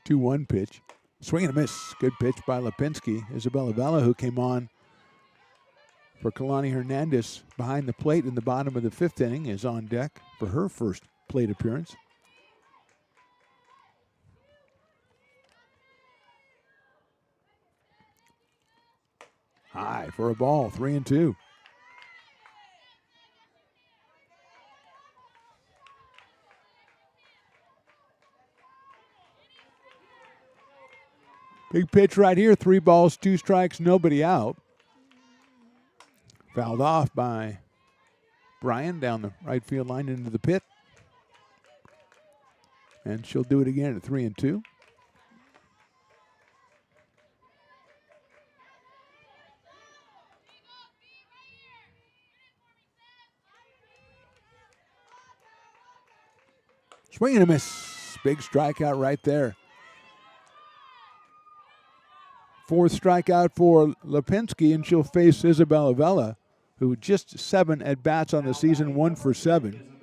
Two-one pitch. Swing and a miss. Good pitch by Lipinski. Isabella Vela, who came on for Kalani Hernandez behind the plate in the bottom of the 5th inning, is on deck for her first plate appearance. High for a ball, 3-2. Big pitch right here, 3 balls, 2 strikes, nobody out. Fouled off by Bryan down the right field line into the pit. And she'll do it again at 3-2. Swing and a miss. Big strikeout right there. 4th strikeout for Lipinski, and she'll face Isabella Vela, who just 7 at-bats on the season, 1 for 7.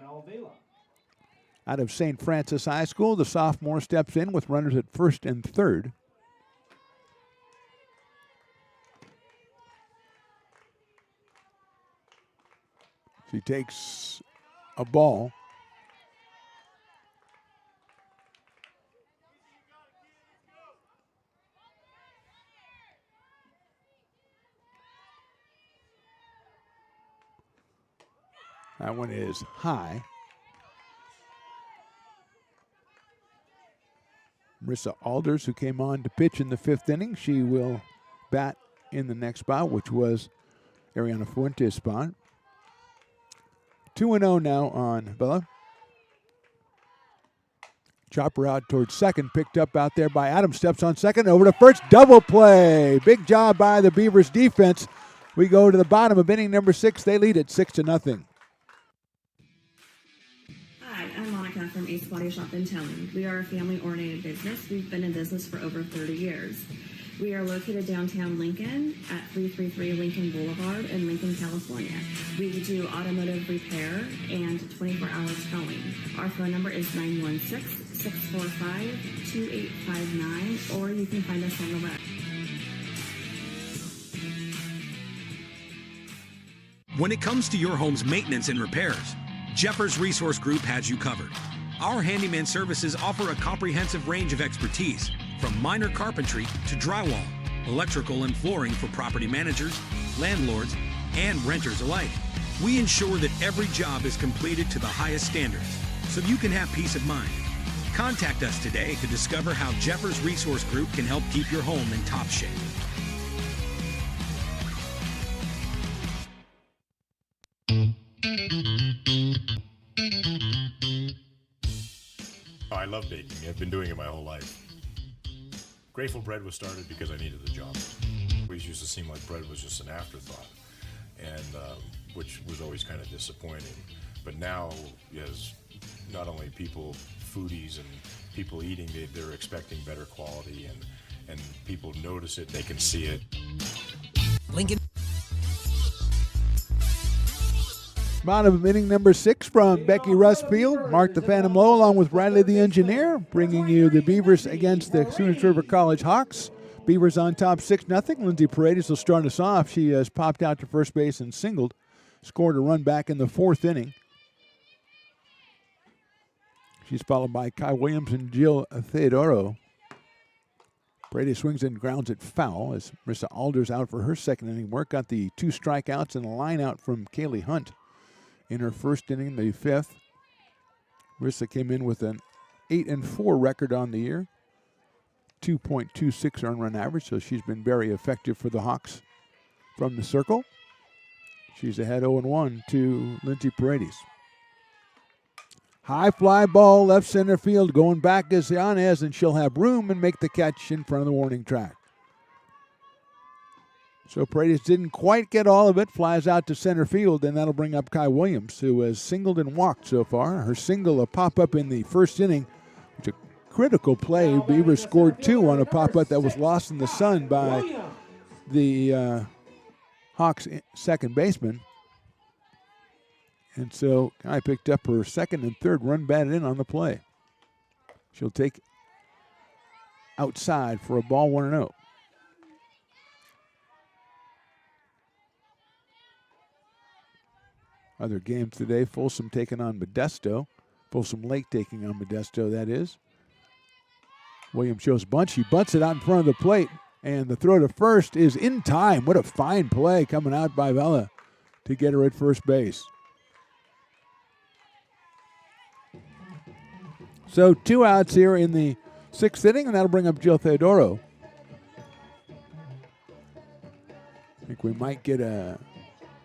Out of St. Francis High School, the sophomore steps in with runners at first and third. She takes a ball. That one is high. Marissa Alders, who came on to pitch in the 5th inning. She will bat in the next spot, which was Ariana Fuentes' spot. 2-0 now on Bella. Chopper out towards second, picked up out there by Adams. Steps on second, over to first, double play. Big job by the Beavers defense. We go to the bottom of inning number 6. They lead it 6-0. Hi, I'm Monica from Ace Body Shop in Towne. We are a family-oriented business. We've been in business for over 30 years. We are located downtown Lincoln at 333 Lincoln Boulevard in Lincoln, California. We do automotive repair and 24-hour towing. Our phone number is 916-645-2859, or you can find us on the web. When it comes to your home's maintenance and repairs, Jeffers Resource Group has you covered. Our handyman services offer a comprehensive range of expertise, from minor carpentry to drywall, electrical and flooring for property managers, landlords, and renters alike. We ensure that every job is completed to the highest standards, so you can have peace of mind. Contact us today to discover how Jeffers Resource Group can help keep your home in top shape. Oh, I love baking. I've been doing it my whole life. Grateful Bread was started because I needed the job. It always used to seem like bread was just an afterthought, and which was always kind of disappointing. But now, as not only people, foodies and people eating, they're expecting better quality, and people notice it, they can see it. Lincoln. Bottom of inning number 6 from Becky Rustfield. Mark the Phantom Low along with Riley the Engineer, bringing you the Beavers against the Cosumnes River College Hawks. Beavers on top 6-0. Lindsay Paredes will start us off. She has popped out to first base and singled. Scored a run back in the 4th inning. She's followed by Kai Williams and Jill Theodoro. Paredes swings and grounds it foul as Marissa Alders out for her 2nd inning work. Got the 2 strikeouts and a line out from Kaylee Hunt. In her 1st inning, the 5th, Marissa came in with an 8-4 record on the year, 2.26 earned run average, so she's been very effective for the Hawks from the circle. She's ahead 0-1 to Lindsay Paredes. High fly ball, left center field, going back is Yanez, and she'll have room and make the catch in front of the warning track. So Paredes didn't quite get all of it, flies out to center field, and that'll bring up Kai Williams, who has singled and walked so far. Her single, a pop-up in the 1st inning, which a critical play. Beavers scored 2 on a pop-up that was lost in the sun by the Hawks' 2nd baseman. And so Kai picked up her 2nd and 3rd run batted in on the play. She'll take outside for a ball 1-0. Other games today, Folsom taking on Modesto. Folsom Lake taking on Modesto, that is. Williams shows bunt. She bunts it out in front of the plate, and the throw to first is in time. What a fine play coming out by Vela to get her at first base. So 2 outs here in the 6th inning, and that'll bring up Jill Theodoro. I think we might get a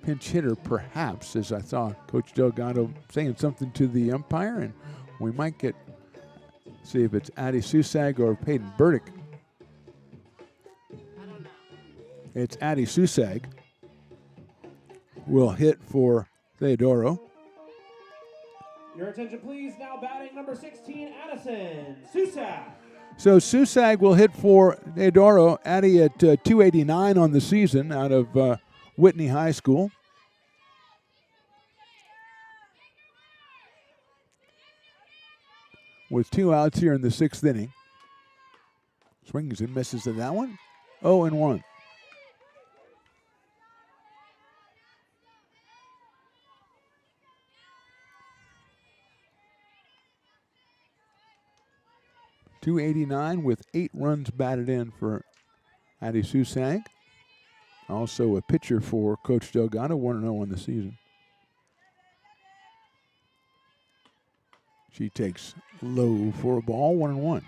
pinch hitter, perhaps, as I saw Coach Delgado saying something to the umpire, and we might see if it's Addie Susag or Peyton Burdick. It's Addie Susag. Will hit for Theodoro. Your attention, please. Now batting number 16, Addison Susag. So Susag will hit for Theodoro. Addie at 289 on the season out of Whitney High School. With 2 outs here in the 6th inning. Swings and misses at that one. 0-1. .289 with 8 runs batted in for Addie Susag. Also a pitcher for Coach Delgado, 1-0 on the season. She takes low for a ball, 1-1.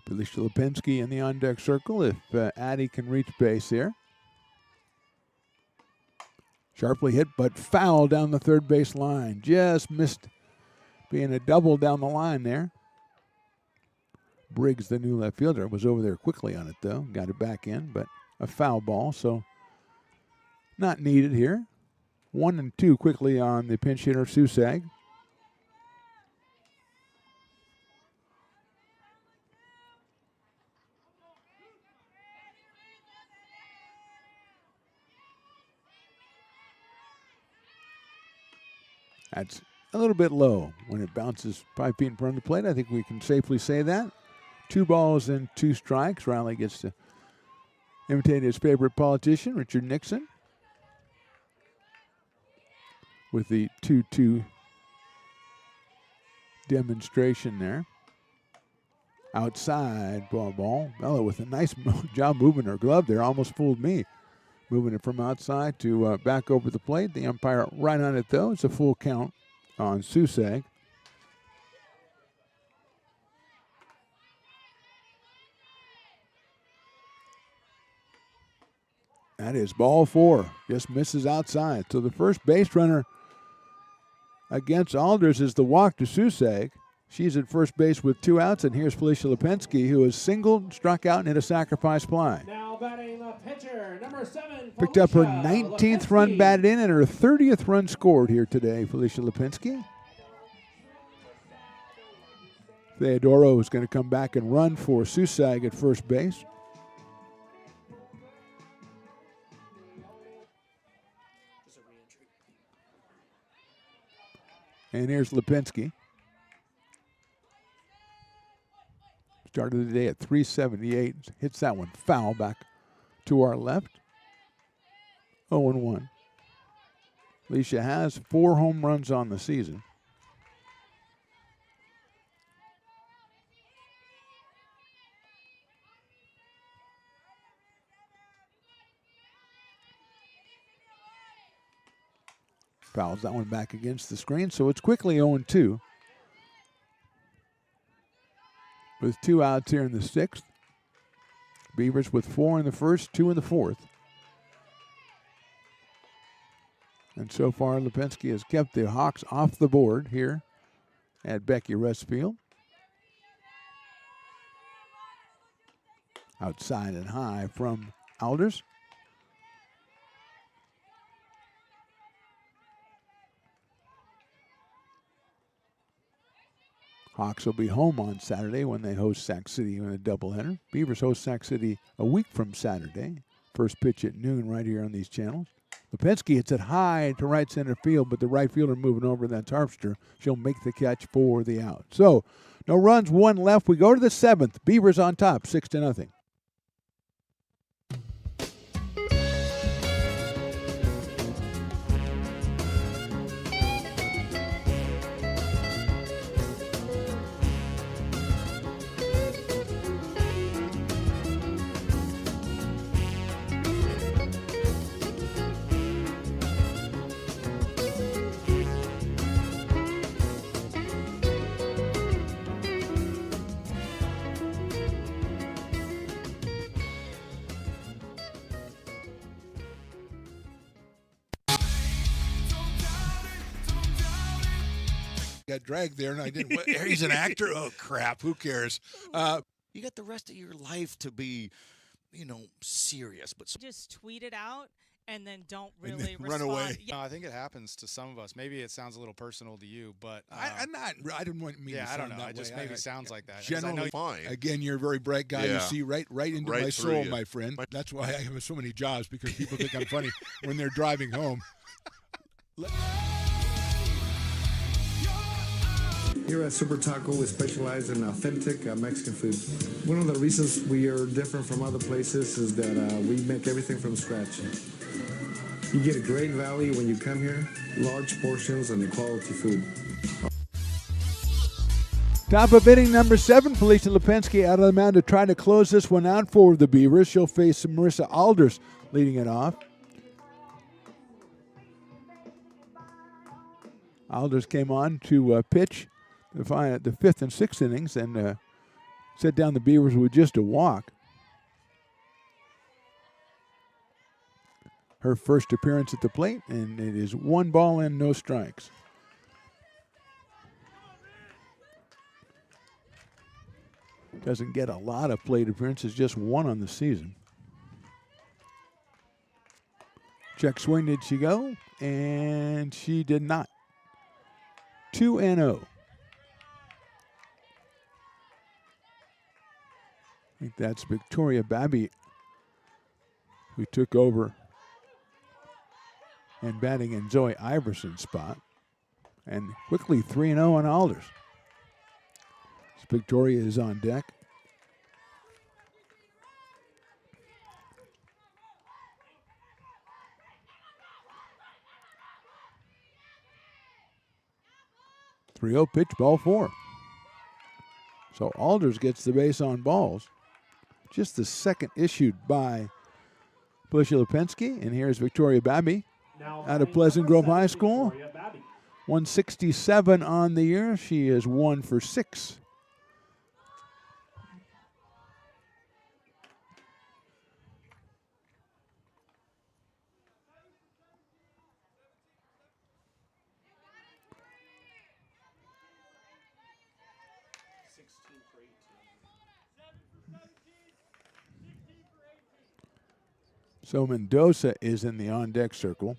Felicia Lipinski in the on-deck circle if Addie can reach base here. Sharply hit, but foul down the third base line. Just missed being a double down the line there. Briggs, the new left fielder, was over there quickly on it, though. Got it back in, but a foul ball, so not needed here. 1-2 quickly on the pinch hitter, Susag. That's a little bit low when it bounces 5 feet in front of the plate. I think we can safely say that. 2 balls and 2 strikes. Riley gets to imitate his favorite politician, Richard Nixon, with the 2-2 demonstration there. Outside ball. Bella with a nice job moving her glove there. Almost fooled me. Moving it from outside to back over the plate. The umpire right on it, though. It's a full count on Susag. That is ball 4. Just misses outside. So the first base runner against Alders is the walk to Susag. She's at first base with 2 outs, and here's Felicia Lipinski, who has singled, struck out, and hit a sacrifice fly. Now batting the pitcher, number 7. Picked up her Felicia 19th run batted in and her 30th run scored here today, Felicia Lipinski. Theodoro is going to come back and run for Susag at first base. And here's Lipinski. Started the day at 378. Hits that one foul back to our left. 0-1. Alicia has 4 home runs on the season. Fouls that one back against the screen, so it's quickly 0-2. With 2 outs here in the 6th. Beavers with 4 in the first, 2 in the 4th. And so far, Lipinski has kept the Hawks off the board here at Becky Rest Field. Outside and high from Alders. Hawks will be home on Saturday when they host Sac City in a doubleheader. Beavers host Sac City a week from Saturday. First pitch at noon right here on these channels. Lipinski hits it high to right center field, but the right fielder moving over, that's Harpster. She'll make the catch for the out. So, no runs, 1 left. We go to the 7th. Beavers on top, 6-0. Got dragged there, and I didn't. He's an actor. Oh crap! Who cares? You got the rest of your life to be, serious. But just tweet it out and then don't And really then run respond. away. Yeah. No, I think it happens to some of us. Maybe it sounds a little personal to you, but I didn't want me. Yeah, to I don't sound know. that It just way. maybe I- sounds like that. 'Cause I Generally, know fine. Again, you're a very bright guy. You Yeah. see right into Right my through soul, you. my friend. That's why I have so many jobs, because people think I'm funny when they're driving home. Here at Super Taco, we specialize in authentic Mexican food. One of the reasons we are different from other places is that we make everything from scratch. You get a great value when you come here, large portions and quality food. Top of inning number 7, Felicia Lipinski out of the mound to try to close this one out for the Beavers. She'll face Marissa Alders leading it off. Alders came on to pitch the 5th and 6th innings and set down the Beavers with just a walk. Her first appearance at the plate, and it is 1 ball and no strikes. Doesn't get a lot of plate appearances, just 1 on the season. Check swing, did she go? And she did not. 2-0. I think that's Victoria Babby who took over and batting in Zoe Iverson's spot. And quickly 3-0 on Alders. Victoria is on deck. Three-0 pitch, ball 4. So Alders gets the base on balls. Just the second issued by Felicia Lipinski. And here's Victoria Babby out of Pleasant Grove High School. 167 on the year. She is 1 for 6. So Mendoza is in the on-deck circle.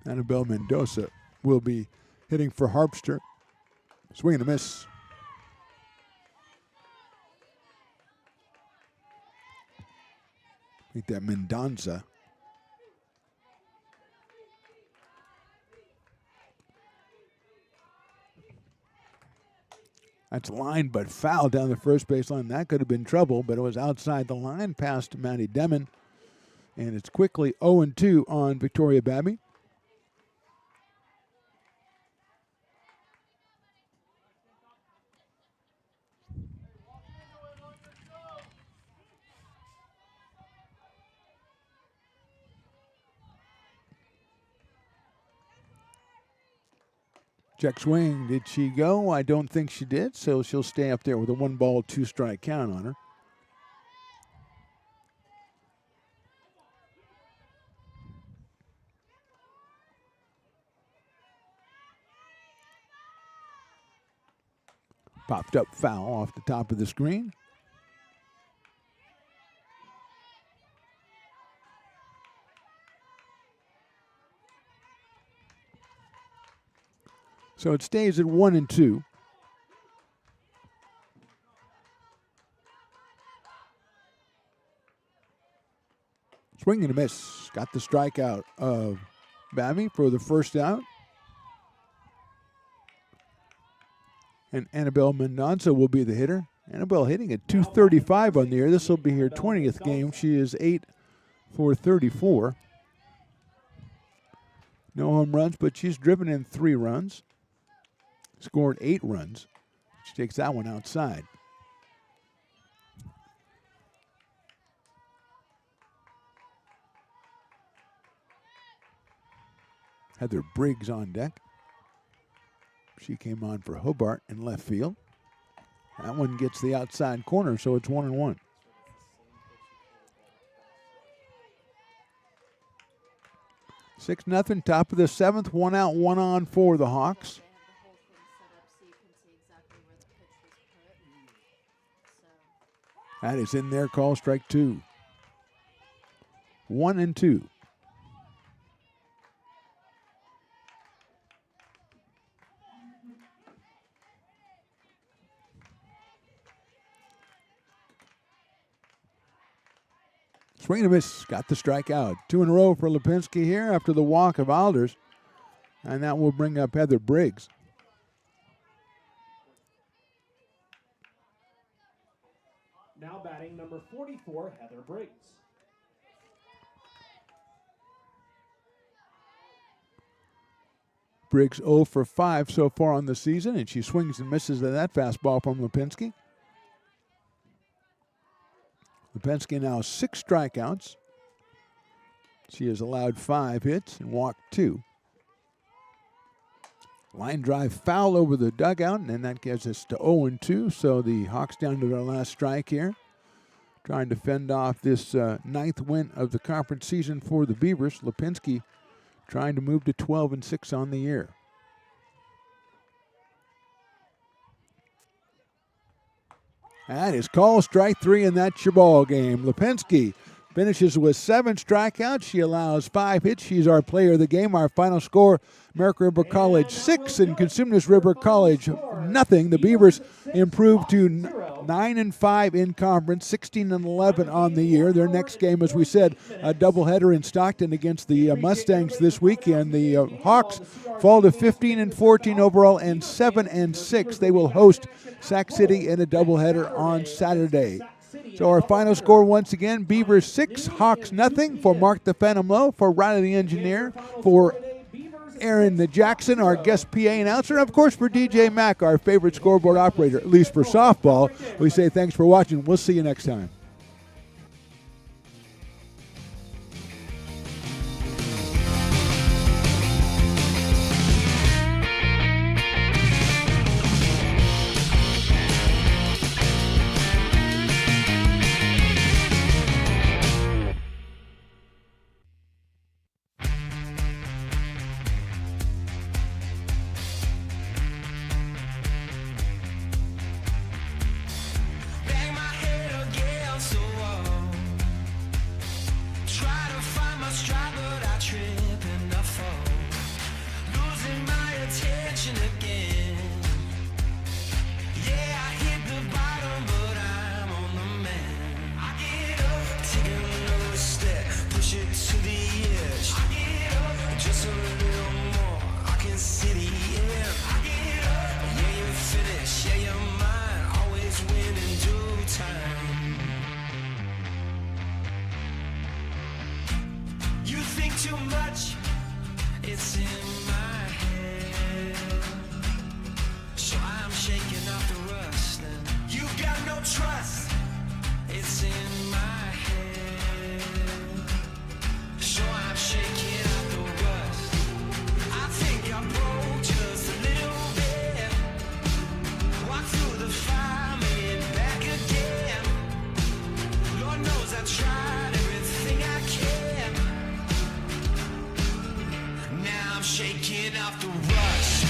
Annabelle Mendoza will be hitting for Harpster. Swing and a miss. I think that Mendonza. That's line, but foul down the first baseline. That could have been trouble, but it was outside the line past Maddie Demon. And it's quickly 0-2 on Victoria Babby. Check swing. Did she go? I don't think she did, so she'll stay up there with a 1 ball, 2 strike count on her. Popped up foul off the top of the screen. So it stays at 1-2. Swing and a miss. Got the strikeout of Babby for the first out. And Annabelle Mendoza will be the hitter. Annabelle hitting at 235 on the year. This will be her 20th game. She is 8 for 34. No home runs, but she's driven in 3 runs. Scored 8 runs. She takes that one outside. Heather Briggs on deck. She came on for Hobart in left field. That one gets the outside corner, so it's 1-1. Six nothing, top of the 7th. 1 out, 1 on for the Hawks. That is in there, call strike 2. 1-2. Swing and a miss, got the strikeout. 2 in a row for Lipinski here after the walk of Alders. And that will bring up Heather Briggs. Now batting number 44, Heather Briggs. Briggs 0 for 5 so far on the season, and she swings and misses at that fastball from Lipinski. Lipinski now 6 strikeouts. She has allowed 5 hits and walked 2. Line drive foul over the dugout, and then that gets us to 0-2. So the Hawks down to their last strike here, trying to fend off this ninth win of the conference season for the Beavers. Lipinski trying to move to 12-6 on the year. That is called strike 3, and that's your ball game. Lipinski finishes with 7 strikeouts. She allows 5 hits. She's our player of the game. Our final score, American River College 6 and Cosumnes River College nothing. The Beavers improved to 9-5 in conference, 16-11 on the year. Their next game, as we said, a doubleheader in Stockton against the Mustangs this weekend. The Hawks fall to 15-14 overall and 7-6. They will host Sac City in a doubleheader on Saturday. So our final score once again, Beavers 6, Hawks nothing. For Mark the Phantom Lowe, for Riley the Engineer, for Aaron the Jackson, our guest PA announcer, and of course for DJ Mack, our favorite scoreboard operator, at least for softball. We say thanks for watching. We'll see you next time. Bang my head against the wall. Try to find my stride, but I trip and I fall. Losing my attention again. Yeah, I hit the bottom, but I'm on the mend. I get up, take another step, push it to the edge. I get up, just a little more, I can see the end. I get up, yeah, you're finished, yeah, you're mine. Always win in due time. You think too much, it's in my head. So I'm shaking off the rust. And you got no trust, it's in my head. So I'm shaking off the rust. I think I broke just a little bit. Walk through the fire, made it back again. Lord knows I tried everything I can. Now I'm shaking off the rust.